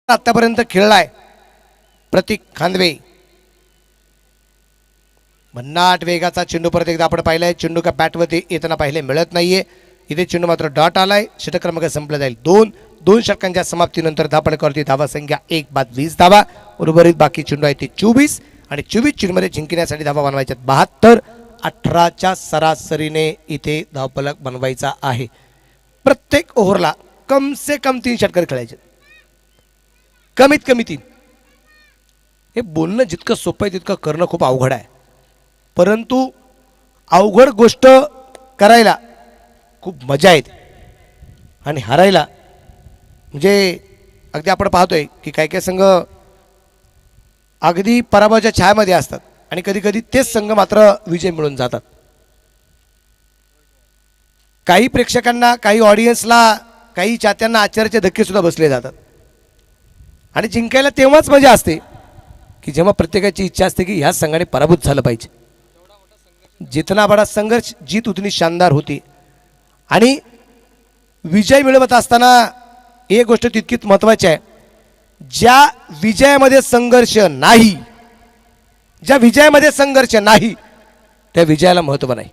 आतापर्यंत खेळलाय प्रतीक खांदवे. भन्नाट वेगाचा चेंडू परत एकदा आपण पाहिलाय. चेंडू का बॅटवरती येताना पाहिले मिळत नाहीये. इथे चेंडू मात्र डॉट आलाय. षटक क्रमांक संपला जाईल 2 षटकांच्या समाप्तीनंतर धापडकावरती धावा संख्या 1 बाद 20 धावा. उर्वरित बाकी चेंडू आहे ते 24 आणि 24 चेंडूमध्ये जिंकण्यासाठी धावा बनवायच्या 72. 18च्या सरासरीने इथे धावफलक बनवायचा आहे. प्रत्येक ओव्हरला कम से कम 3 षटकर खेळायचे, कमीत कमी 3. हे बोलणं जितकं सोपं आहे तितकं करणं खूप अवघड आहे. परंतु अवघड गोष्ट करायला खूप मजा येते आणि हरायला म्हणजे अगदी आपण पाहतोय की काही काही संघ अगदी पराभवाच्या छायामध्ये असतात आणि कधी कधी तेच संघ मात्र विजय मिळून जातात. काही प्रेक्षकांना, काही ऑडियन्सला, काही चाहत्यांना आश्चर्याचे धक्के सुद्धा बसले जातात आणि जिंकायला तेव्हाच मजा असते की जेव्हा प्रत्येकाची इच्छा असते की ह्या संघाने पराभूत झालं पाहिजे. जितना बडा संघर्ष जीत उतनी शानदार होती. आणि विजय मिळवत असताना एक गोष्ट तितकीच महत्त्वाची आहे, ज्या विजयामध्ये संघर्ष नाही, ज्या विजयामध्ये संघर्ष नाही त्या विजयाला महत्त्व नाही.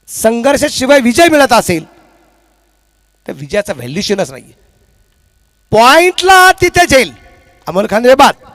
संघर्षाशिवाय विजय मिळत असेल तर विजयाचा व्हॅल्युशनच नाही. पॉइंटला तिथे जाईल. अमोल खांदवे बाद.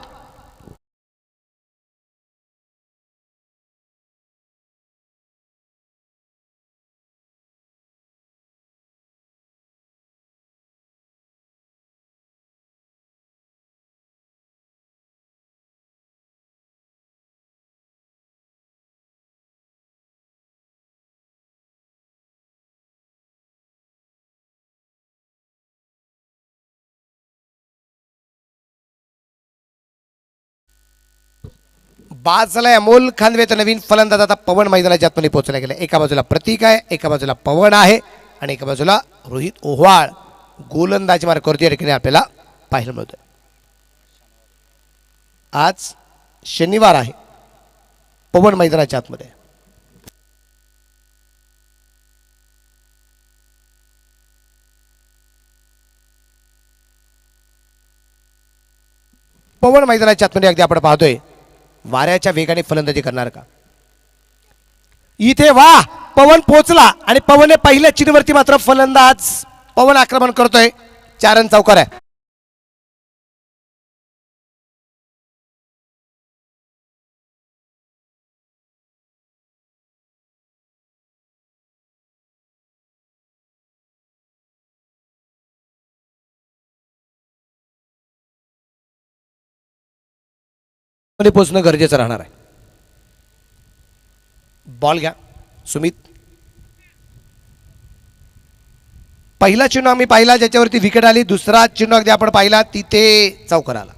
बाद झालाय अमोल खांदवे. तर नवीन फलंदाज आता पवन मैदानाच्या आतमध्ये पोहोचला गेला. एका बाजूला प्रतीक आहे, एका बाजूला पवन आहे आणि एका बाजूला रोहित ओव्हाळ गोलंदाजी मार्ग करतोय. या ठिकाणी आपल्याला पाहायला मिळतोय. आज शनिवार आहे. पवन मैदानाच्या आतमध्ये पवन मैदानाच्या आतमध्ये अगदी आपण पाहतोय वाऱ्याच्या वेगाने फलंदाजी करणार का. इथे वा पवन पोचला आणि पवनने पहिल्या चिन्हवरती मात्र फलंदाज पवन आक्रमण करतोय. 4 रन चौकार आहे. मध्ये पोचणं गरजेचं राहणार आहे. बॉल घ्या सुमित. पहिला चेंडू आम्ही पाहिला ज्याच्यावरती विकेट आली. दुसरा चेंडू अगदी आपण पाहिला तिथे चौकार आला.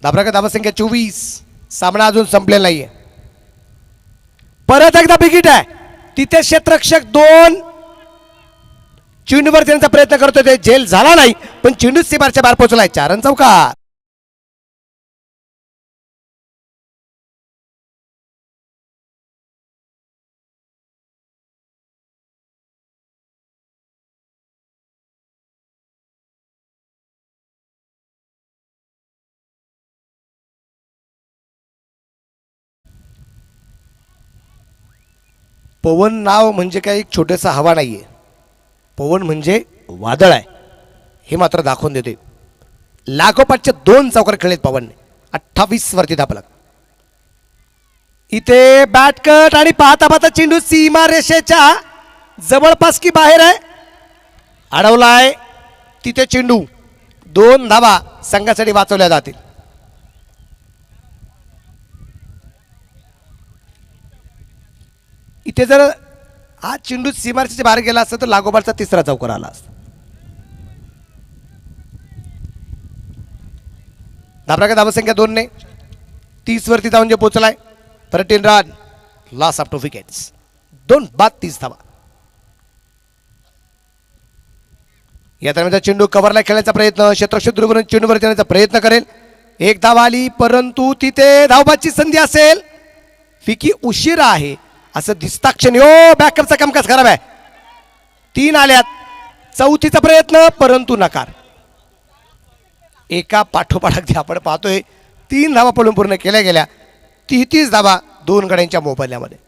धाबराका धावा संख्या 24. सामना अजून संपलेला नाहीये. परत एकदा बिगिट आहे. तिथे क्षेत्ररक्षक 2 चेंडूवर त्यांचा प्रयत्न करतोय. ते झेल झाला नाही पण चेंडू सीमारच्या बाहेर पोहोचलाय. 4 रन चौकार. पवन नाव म्हणजे काही एक छोटंसं हवा नाहीये. पवन म्हणजे वादळ आहे हे मात्र दाखवून देते. लागोपाठचे 2 चौकार खेळलेत पवनने. 28 वरती धापला. इथे बॅट कट आणि पाहता पाहता चेंडू सीमा रेषेच्या जवळपास की बाहेर आहे. अडवलाय तिथे चेंडू. 2 धावा संघासाठी वाचवल्या जातील. इथे जर हा चेंडू सीमारेषेच्या बाहेर गेला असता तर लागोपाठचा 3रा चौकार आला असता. धाबराका धावसंख्या 2 ने 30 वरती धावून जे पोहोचलाय. 13 रन, लॉस ऑफ 2 विकेट्स. 2 बाद 30 धावा. या दरम्यान चेंडू कव्हरला खेळण्याचा प्रयत्न, क्षेत्रक्षेत्र दुर्गुण चेंडूवर जाण्याचा प्रयत्न करेल. एक धाव आली, परंतु तिथे धावबाची संधी असेल. फिकी उशिरा आहे असं दिसता क्षणी बॅकअपचा कामकाज खराब आहे. 3 आल्यात. चौथीचा प्रयत्न, परंतु नकार. एका पाठोपाठ अगदी आपण पाहतोय 3 धावा पडून पूर्ण केल्या गेल्या. 33 धावा 2 गड्यांच्या मोबाईलमध्ये.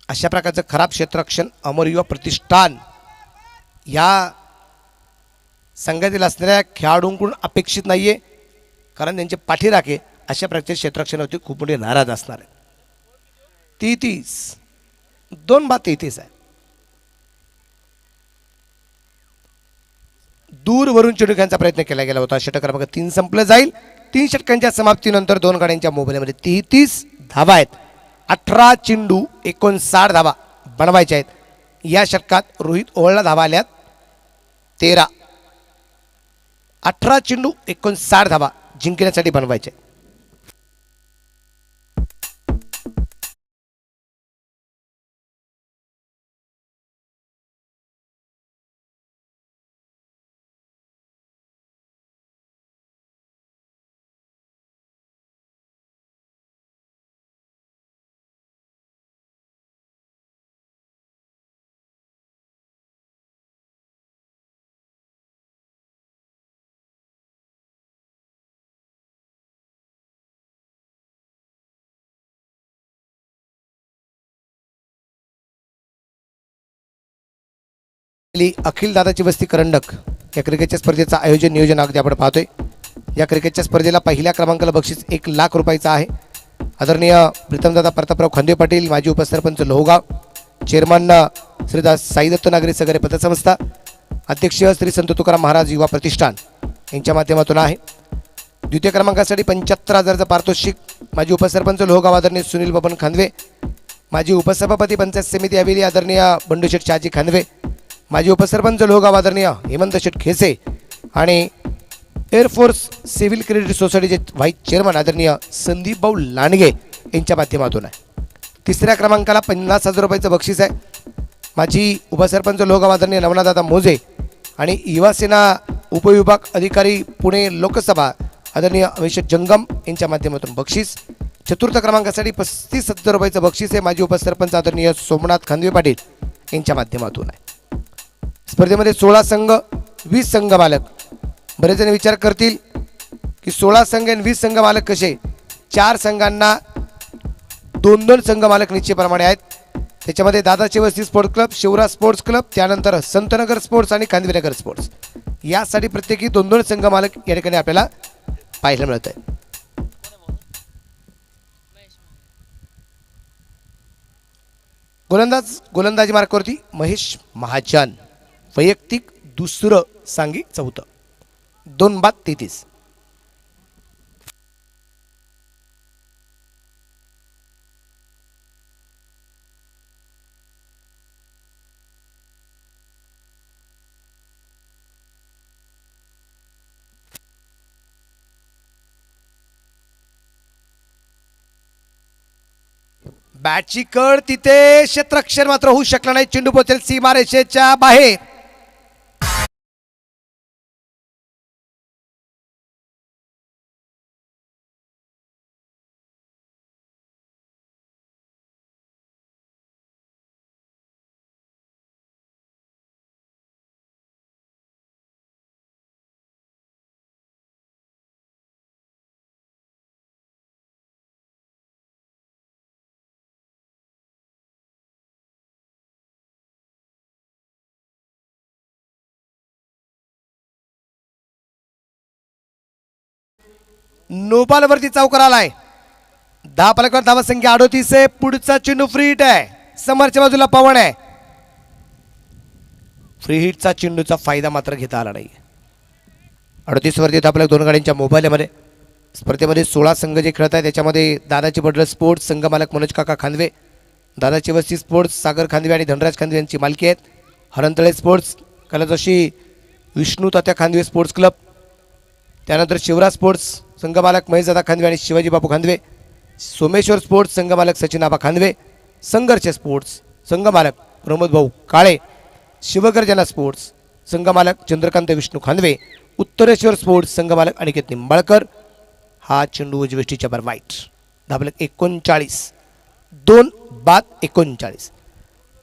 अशा प्रकारचं खराब क्षेत्ररक्षण अमर युवा प्रतिष्ठान या संघातील असणाऱ्या खेळाडूंकडून अपेक्षित नाहीये, कारण त्यांचे पाठीराखे अशा प्रकारचे क्षेत्ररक्षणावरती खूप मोठे नाराज असणार आहेत. 33 2 बाद 33 आहे. दूरवरून चेंडू खेळण्याचा प्रयत्न केला गेला होता. षटक क्रमांक 3 संपलं जाईल. 3 षटकांच्या समाप्तीनंतर 2 गाड्यांच्या मोबाईलमध्ये 33 धावा आहेत. 18 चेंडू 59 धावा बनवायच्या आहेत. या षटकात रोहित ओवळला धावा आल्यात 13. 18 चेंडू 59 धावा जिंकण्यासाठी बनवायचे. अखिल दादाची वस्ती करंडक या क्रिकेटच्या स्पर्धेचं आयोजन नियोजन अगदी आपण पाहतोय. या क्रिकेटच्या स्पर्धेला पहिल्या क्रमांकाला बक्षीस 1 लाख रुपयाचं आहे. आदरणीय प्रीतमदादा प्रतापराव खांदे पाटील, माजी उपसरपंच लोहगाव, चेअरमन श्रीदास साईदत्त नागरी सगरे पतसंस्था, अध्यक्ष श्री संत तुकाराम महाराज युवा प्रतिष्ठान यांच्या माध्यमातून आहे. द्वितीय क्रमांकासाठी 75,000चं पारितोषिक माजी उपसरपंच लोहगाव आदरणीय सुनील बबन खांदवे, माजी उपसभापती पंचायत समिती हवेली आदरणीय बंडूशेठ शहाजी खांदवे, माजी उपसरपंच लोहगाव आदरणीय हेमंत शेठ खेसे आणि एअरफोर्स सिव्हिल क्रेडिट सोसायटीचे व्हाईस चेअरमन आदरणीय संदीप भाऊ लांडगे यांच्या माध्यमातून आहे. तिसऱ्या क्रमांकाला 50,000 रुपयाचं बक्षीस आहे. माजी उपसरपंच लोहगाव आदरणीय नवनाथदादा मोजे आणि युवासेना उपविभाग अधिकारी पुणे लोकसभा आदरणीय अभिषेक जंगम यांच्या माध्यमातून बक्षीस. चतुर्थ क्रमांकासाठी 35,000 रुपयाचं बक्षीस आहे. माजी उपसरपंच आदरणीय सोमनाथ खांदवे पाटील यांच्या माध्यमातून आहे. स्पर्धेमध्ये 16 संघ 20 संघ मालक. बरेच जण विचार करतील की 16 संघ आणि 20 संघ मालक कसे. 4 संघांना 2-2 संघ मालक निश्चितप्रमाणे आहेत. त्याच्यामध्ये दादाची वस्ती sports club, Shivraj sports club, त्यानंतर संतनगर स्पोर्ट्स आणि खांदवेनगर स्पोर्ट्स यासाठी प्रत्येकी 2-2 संघ मालक या ठिकाणी आपल्याला पाहायला मिळत आहे. गोलंदाजी मार्कावरती महेश महाजन, वैयक्तिक दुसरं, सांगी चौथं. 2 बाद 33. बॅटची कड तिथे क्षेत्ररक्षण मात्र होऊ शकलं नाही. चेंडू पोहोचेल सीमारेषेच्या बाहेर. नोबालवरती चौकार आलाय. 10 फलकावर धावा संख्या 38 आहे. पुढचा चेंडू फ्री हिट आहे. समोरच्या बाजूला पवन आहे. फ्री हिटचा चेंडूचा फायदा मात्र घेता आला नाही. 38 वरती आपल्या 2 गाड्यांच्या मोबाईलमध्ये. स्पर्धेमध्ये 16 संघ जे खेळत आहेत त्याच्यामध्ये दादाची बडर स्पोर्ट्स संघ मालक मनोज काका खांदवे, दादाची वस्ती स्पोर्ट्स सागर खांदवे आणि धनराज खांदवे यांची मालकी आहेत. हरणतळे स्पोर्ट्स कलाजोशी विष्णू तात्या खांदवे स्पोर्ट्स क्लब, त्यानंतर शिवराज स्पोर्ट्स संघमालक महेशदादा खांदवे आणि शिवाजी बापू खांदवे, सोमेश्वर स्पोर्ट्स संघमालक सचिन आबा खांदवे, संघर्ष स्पोर्ट्स संघमालक प्रमोद भाऊ काळे, शिवगर्जना स्पोर्ट्स संघमालक चंद्रकांत विष्णू खांदवे, उत्तरेश्वर स्पोर्ट्स संघमालक अनिकेत निंबाळकर. हा चेंडू उजवेष्टीच्या बर वाईट. धाबलक 39, 2-39.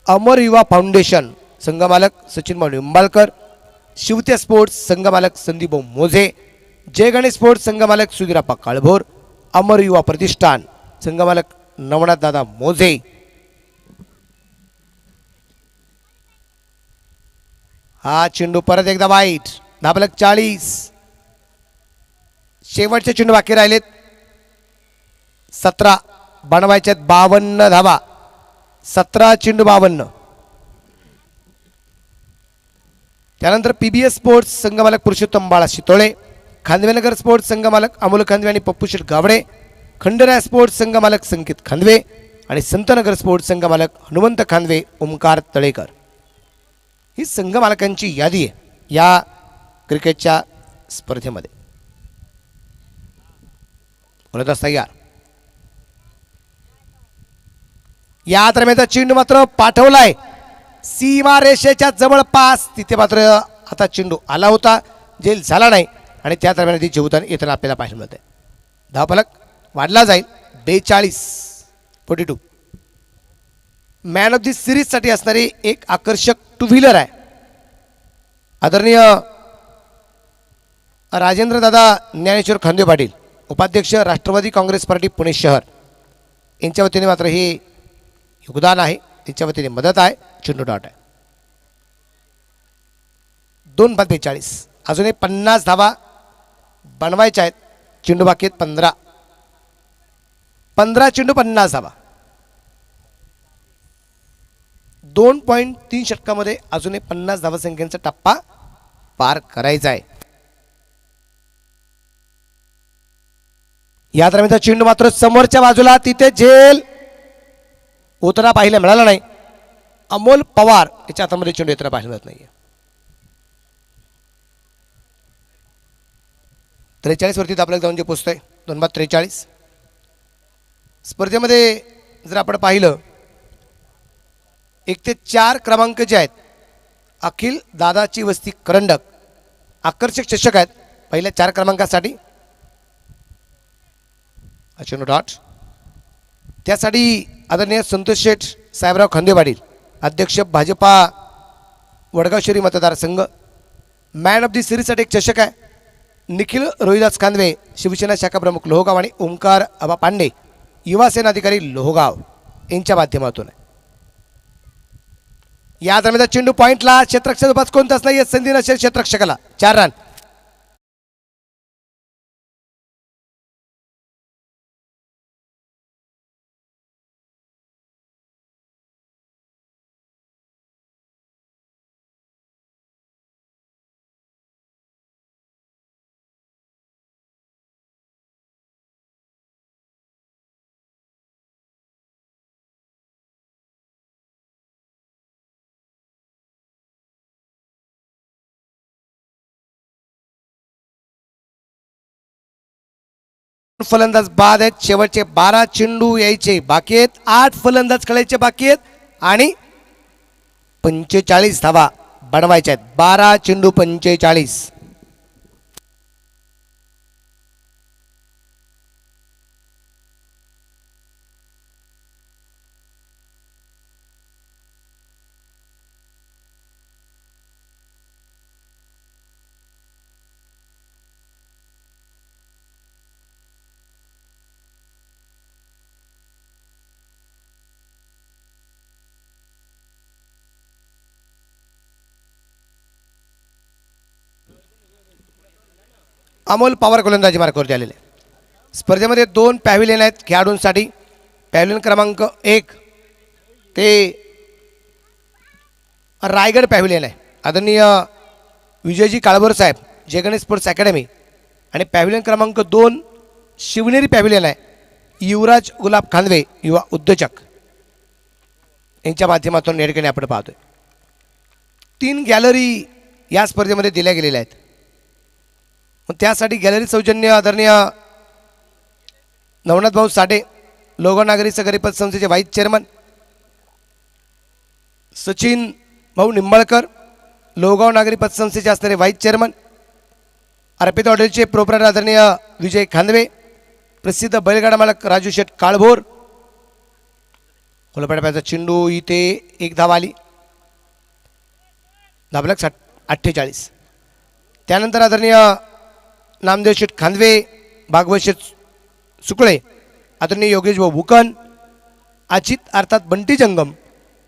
अमर युवा फाउंडेशन संघमालक सचिन भाऊ निंबाळकर, शिवते स्पोर्ट्स संघमालक संदीप भाऊ मोझे, जय गणेश स्पोर्ट्स संघमालक सुधीराप्पा काळभोर, अमर युवा प्रतिष्ठान संघमालक नवनाथ दादा मोझे. हा चेंडू परत एकदा वाईट. धाबलक 40. शेवटचे चेंडू बाकी राहिलेत. 17 बनवायचे 52 धावा. 17 चेंडू 52. त्यानंतर पीबीएस स्पोर्ट्स संघमालक पुरुषोत्तम बाळा शितोळे, खांदवेनगर स्पोर्ट्स संघमालक अमोल खांदवे आणि पप्पू शेठ गावडे, खंडराय स्पोर्ट्स संघमालक संकेत खांदवे आणि संतनगर स्पोर्ट्स संघमालक हनुमंत खांदवे, ओमकार तळेकर. ही संघमालकांची यादी आहे या क्रिकेटच्या स्पर्धेमध्ये. फलंदाज तयार. या दरम्यानचा चेंडू मात्र पाठवलाय सीमा रेषेच्या जवळपास. तिथे मात्र आता चेंडू आला होता, जेल झाला नाही आणि त्या दरम्यान ती जेवताना येताना आपल्याला पाहायला मिळते. धावफलक वाढला जाईल 42-42. मॅन ऑफ दी सिरीज साठी असणारी एक आकर्षक टू व्हीलर आहे. आदरणीय राजेंद्र दादा ज्ञानेश्वर खांदे पाटील, उपाध्यक्ष राष्ट्रवादी काँग्रेस पार्टी पुणे शहर, यांच्या वतीने मात्र हे योगदान आहे, त्यांच्या वतीने मदत आहे. चेंडू डॉट आहे. 2-42. अजूनही 50 धावा बनवायच्या आहेत. चेंडू बाकी आहेत 15 चेंडू 50 धावा. 2.3 षटकामध्ये अजूनही 50 धावसंख्येचा टप्पा पार करायचा आहे. या दरम्यानचा चेंडू मात्र समोरच्या बाजूला, तिथे झेल उतरा पाहायला मिळाला नाही. अमोल पवार याच्या हातामध्ये चेंडू येताना पाहायला मिळत नाहीये. 43 वरती आपल्याला जाऊन जे पोचतोय 2-43. स्पर्धेमध्ये जर आपण पाहिलं 1 ते 4 क्रमांक जे आहेत, अखिल दादाची वस्ती करंडक आकर्षक चषक आहेत पहिल्या 4 क्रमांकासाठी. चेंडू डॉट. त्यासाठी आदरणीय संतोष शेठ साहेबराव खांदे पाटील, अध्यक्ष भाजपा वडगाव शहरी मतदारसंघ. मॅन ऑफ दी सिरीजसाठी एक चषक आहे. निखिल रोहिदास खांदवे, शिवसेना शाखा प्रमुख लोहगाव आणि ओंकार आबा पांडे, युवा सेना अधिकारी लोहगाव यांच्या माध्यमातून आहे. या दरम्यान चेंडू पॉइंटला. क्षेत्ररक्षक उपास कोणताच नाही, संधी नसेल क्षेत्ररक्षकाला. 4 रन. फलंदाज बाद आहेत. शेवटचे 12 चेंडू यायचे बाकी आहेत. 8 फलंदाज खेळायचे बाकी आहेत आणि 45 धावा बनवायच्या आहेत. 12 चेंडू 45. अमोल पवार गोलंदाजी मार्कावरती आलेले. स्पर्धेमध्ये 2 पॅव्हिलियन आहेत खेळाडूंसाठी. पॅव्हिलियन क्रमांक 1 ते रायगड पॅव्हिलियन आहे. आदरणीय विजयजी काळभोर साहेब, जय गणेश स्पोर्ट्स अकॅडमी. आणि पॅव्हिलियन क्रमांक 2 शिवनेरी पॅव्हिलियन आहे. युवराज गुलाब खांदवे, युवा उद्योजक यांच्या माध्यमातून या ठिकाणी आपण पाहतोय. 3 गॅलरी या स्पर्धेमध्ये दिल्या गेलेल्या आहेत. मग त्यासाठी गॅलरी सौजन्य आदरणीय नवनाथ भाऊ साठे, लोगाव नागरी सहकारी पतसंस्थेचे व्हाईस चेअरमन, सचिन भाऊ निंबाळकर, लोगाव नागरी पतसंस्थेचे असणारे व्हाईस चेअरमन, अर्पित हॉटेलचे प्रोप्रायटर आदरणीय विजय खांदवे, प्रसिद्ध बैलगाडा मालक राजू शेठ काळभोर. कोलपाड्याचा चेंडू इथे एक धाव आली, धाबलक 48. त्यानंतर आदरणीय नामदेव शेठ खांदवे, भागवत शेठ सुकळे, आदरणीय योगेश भाऊ भुकन, अजित अर्थात बंटी जंगम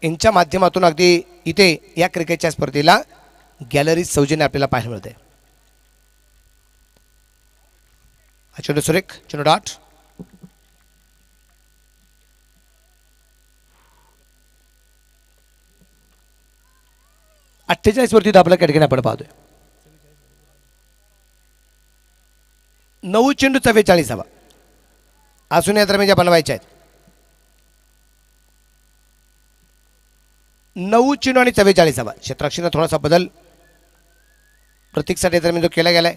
यांच्या माध्यमातून अगदी इथे या क्रिकेटच्या स्पर्धेला गॅलरी सौजन्य आपल्याला पाहायला मिळते. चेंडू सुरेख, चेंडू डॉट. वरती आपला कॅटगरी आपण पाहतोय. 9 चेंडू 44 हवा असून या दरम्यान ज्या बनवायच्या आहेत. 9 चेंडू आणि 44 हवा. क्षेत्ररक्षणात थोडासा बदल प्रतीकसाठी दरम्यान जो केला गेलाय.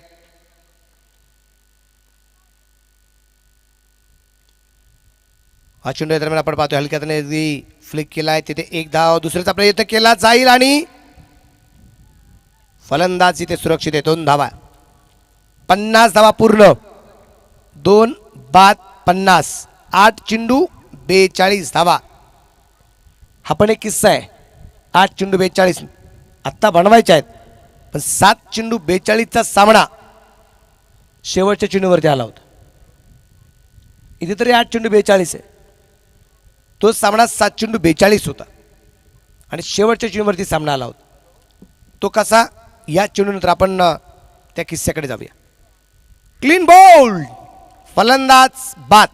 हा चेंडू दरम्यान आपण पाहतोय हलक्यातने फ्लिक केलाय, तिथे एक धाव, दुसऱ्याचा प्रयत्न केला जाईल आणि फलंदाज इथे सुरक्षित आहे. 2 धावा, 50 धावा पूर्ण, 2 बाद 50, 8 चेंडू 42 धावा. हा पण एक किस्सा आहे. 8 चेंडू 42 आत्ता बनवायचे आहेत, पण 7 चेंडू 42चा सामना शेवटच्या चेंडूवरती आला होता. इथे तरी 8 चेंडू 42 आहे, तो सामना 7 चेंडू 42 होता आणि शेवटच्या चेंडूवरती सामना आला होता. तो कसा, या चेंडूनंतर आपण त्या किस्स्याकडे जाऊया. क्लीन बोल्ड, फलंदाज बाद.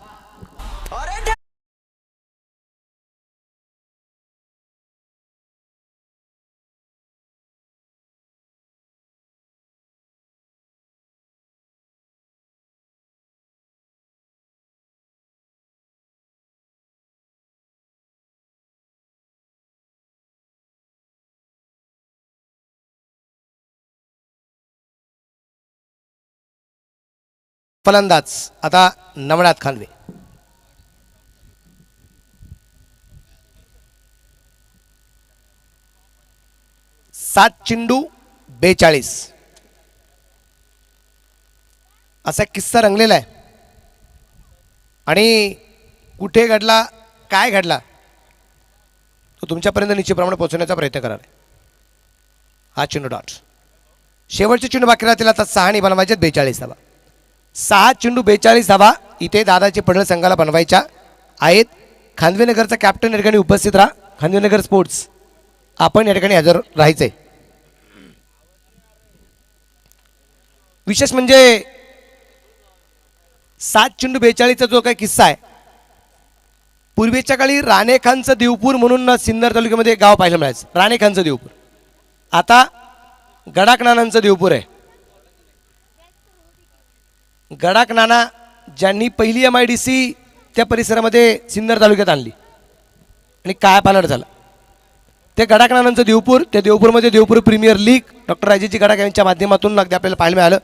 फलंदाज आता नवनाथ खांदवे. सात चेंडू 42 असा किस्सा रंगलेला आहे आणि कुठे घडला, काय घडला, तो तुमच्यापर्यंत निश्चितप्रमाणे पोहोचवण्याचा प्रयत्न कराल. हा चेंडू डॉट. शेवटचे चेंडू बाकी राहतील आता 6 बनवायचे 42 धावा. 6 चेंडू 42 धावा इथे दादाचे पडळ संघाला बनवायच्या आहेत. खांदवेनगरचा कॅप्टन या ठिकाणी उपस्थित राहा. खांदवेनगर स्पोर्ट्स आपण या ठिकाणी हजर राहायचंय. विशेष म्हणजे 7 चेंडू 42चा जो काही किस्सा आहे, पूर्वीच्या काळी राणेखानचं देवपूर म्हणून सिन्नर तालुक्यामध्ये गाव पाहायला मिळायचं. राणेखानचं देवपूर आता गडाकनानांचं देवपूर आहे. गडाकनाना ज्यांनी पहिली MIDC त्या परिसरामध्ये सिन्नर तालुक्यात आणली आणि काय पालट झाला, ते गडाकनानांचं देवपूर. त्या देवपूरमध्ये Devpur premier league doctor Rajeji Gadakh यांच्या माध्यमातून अगदी आपल्याला पाहायला मिळालं.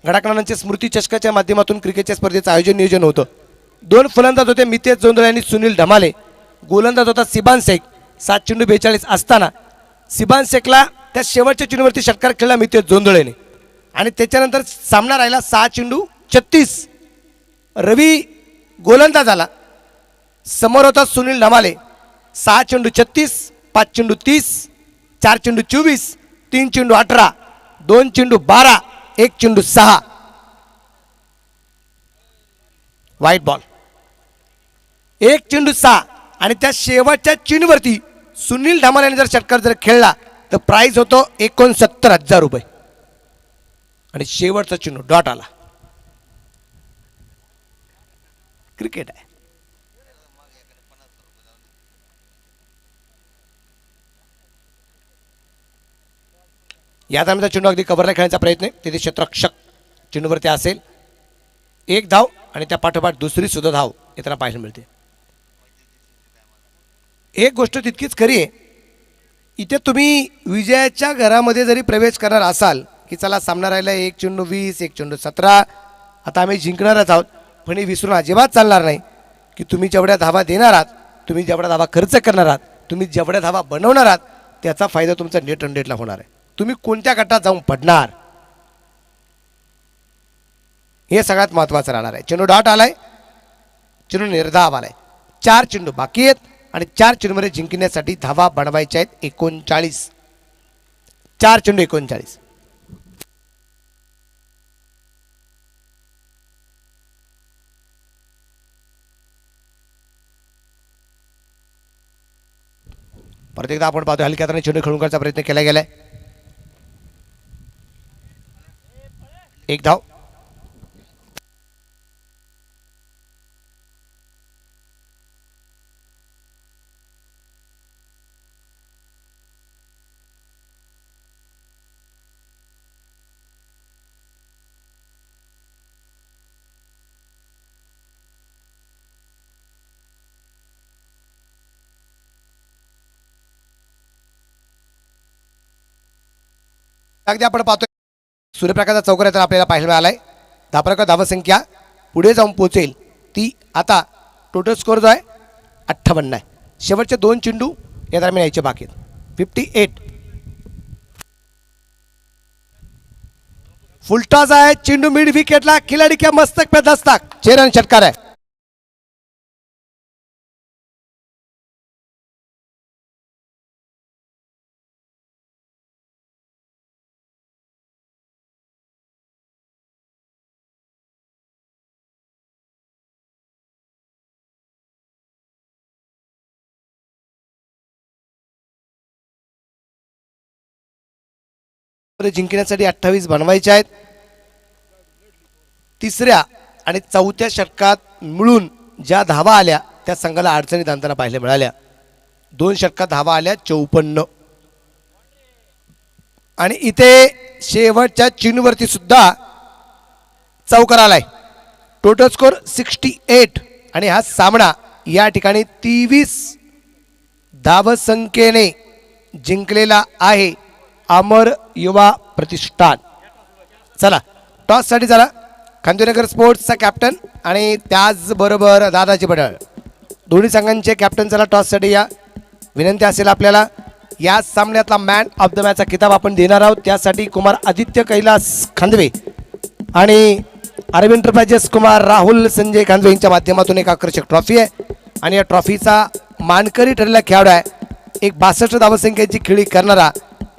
गडाकनानांच्या स्मृती चषकाच्या माध्यमातून क्रिकेटच्या स्पर्धेचं आयोजन नियोजन होतं. 2 फलंदाज होते मितेश जोंधळे आणि सुनील ढमाले. गोलंदाज होता सिबान शेख. 7 चेंडू 42 असताना सिबान शेखला त्या शेवटच्या चेंडूवरती षटकार खेळला मितेश जोंधळेने आणि त्याच्यानंतर सामना राहिला 6 चेंडू 36. रवी गोलंदाज आला, समोर होता सुनील ढमाले. 6 चेंडू 36, 5 चेंडू 30, 4 चेंडू 24, 3 चेंडू 18, 2 चेंडू 12, 1 चेंडू 6. White ball. 1 चेंडू 6 आणि त्या शेवटच्या चेंडूवरती सुनील ढमालेने जर षटकार जर खेळला तर प्राइज होतो 69,000 रुपये आणि शेवटचा चेंडू डॉट आला. क्रिकेट आहे. या दरम्यान चेंडू अगदी कव्हरला खेळण्याचा प्रयत्न आहे. तिथे क्षेत्ररक्षक चेंडूवरती असेल. 1 धाव आणि त्या पाठोपाठ दुसरी सुद्धा धाव येताना पाहायला मिळते. एक गोष्ट तितकीच खरी आहे, इथे तुम्ही विजयाच्या घरामध्ये जरी प्रवेश करणार असाल की चला सामना राहिला 1 चेंडू 20 1 चेंडू 17, आता आम्ही जिंकणारच आहोत, पण हे विसरून अजिबात चालणार नाही की तुम्ही जेवढ्या धावा देणार आहात, तुम्ही जेवढ्या धावा खर्च करणार आहात, तुम्ही जेवढ्या धावा बनवणार आहात त्याचा फायदा तुमचा नेट रन रेटला होणार आहे. तुम्ही कोणत्या गटात जाऊन पडणार हे सगळ्यात महत्त्वाचं राहणार आहे. चेंडू डॉट आलाय, चेंडू निर्धाव आलाय, 4 चेंडू बाकी आहेत आणि 4 चेंडूमध्ये जिंकण्यासाठी धावा बनवायच्या आहेत 39. 4 चेंडू 39. परत एकदा आपण पाहतो हलक्या हाताने चेंडू खेळून करण्याचा प्रयत्न केला गेलाय. 1 धाव. अगदी आपण पाहतोय सूर्यप्रकाशचा चौकार आपल्याला पाहायला मिळालाय. धावपराचा धावसंख्या पुढे जाऊन पोहोचेल ती आता टोटल स्कोर जो आहे 58 आहे. शेवटचे 2 चेंडू या दरम्यान यायचे बाकी आहेत. 58. फुलटॉस आहे, चेंडू मिड विकेटला, खिलाडी क्या मस्तक पे दस्तक, 6 रन षटकार आहे. जिंकण्यासाठी 28 बनवायचे आहेत. तिसऱ्या आणि चौथ्या षटकात मिळून ज्या धावा आल्या त्या संघाला अडचणीत आणताना पाहायला मिळाल्या. 2 षटकात धावा आल्या 54 आणि इथे शेवटच्या चेंडूवरती सुद्धा चौकार आलाय. टोटल स्कोर 68 आणि हा सामना या ठिकाणी 23 धावसंख्येने जिंकलेला आहे अमर युवा प्रतिष्ठान. चला टॉस साठी चला खांदेनगर स्पोर्ट्सचा कॅप्टन आणि त्याचबरोबर दादाजी पडळ दोन्ही संघांचे कॅप्टन चला टॉस साठी या. विनंती असेल आपल्याला या सामन्यातला मॅन ऑफ द मॅचचा किताब आपण देणार आहोत. त्यासाठी कुमार आदित्य कैलास खांदवे आणि अरविंद एंटरप्राइजेस कुमार राहुल संजय खांदवे यांच्या माध्यमातून एक आकर्षक ट्रॉफी आहे आणि या ट्रॉफीचा मानकरी ठरलेला खेळाडू आहे एक 62 धावसंख्येची खेळी करणारा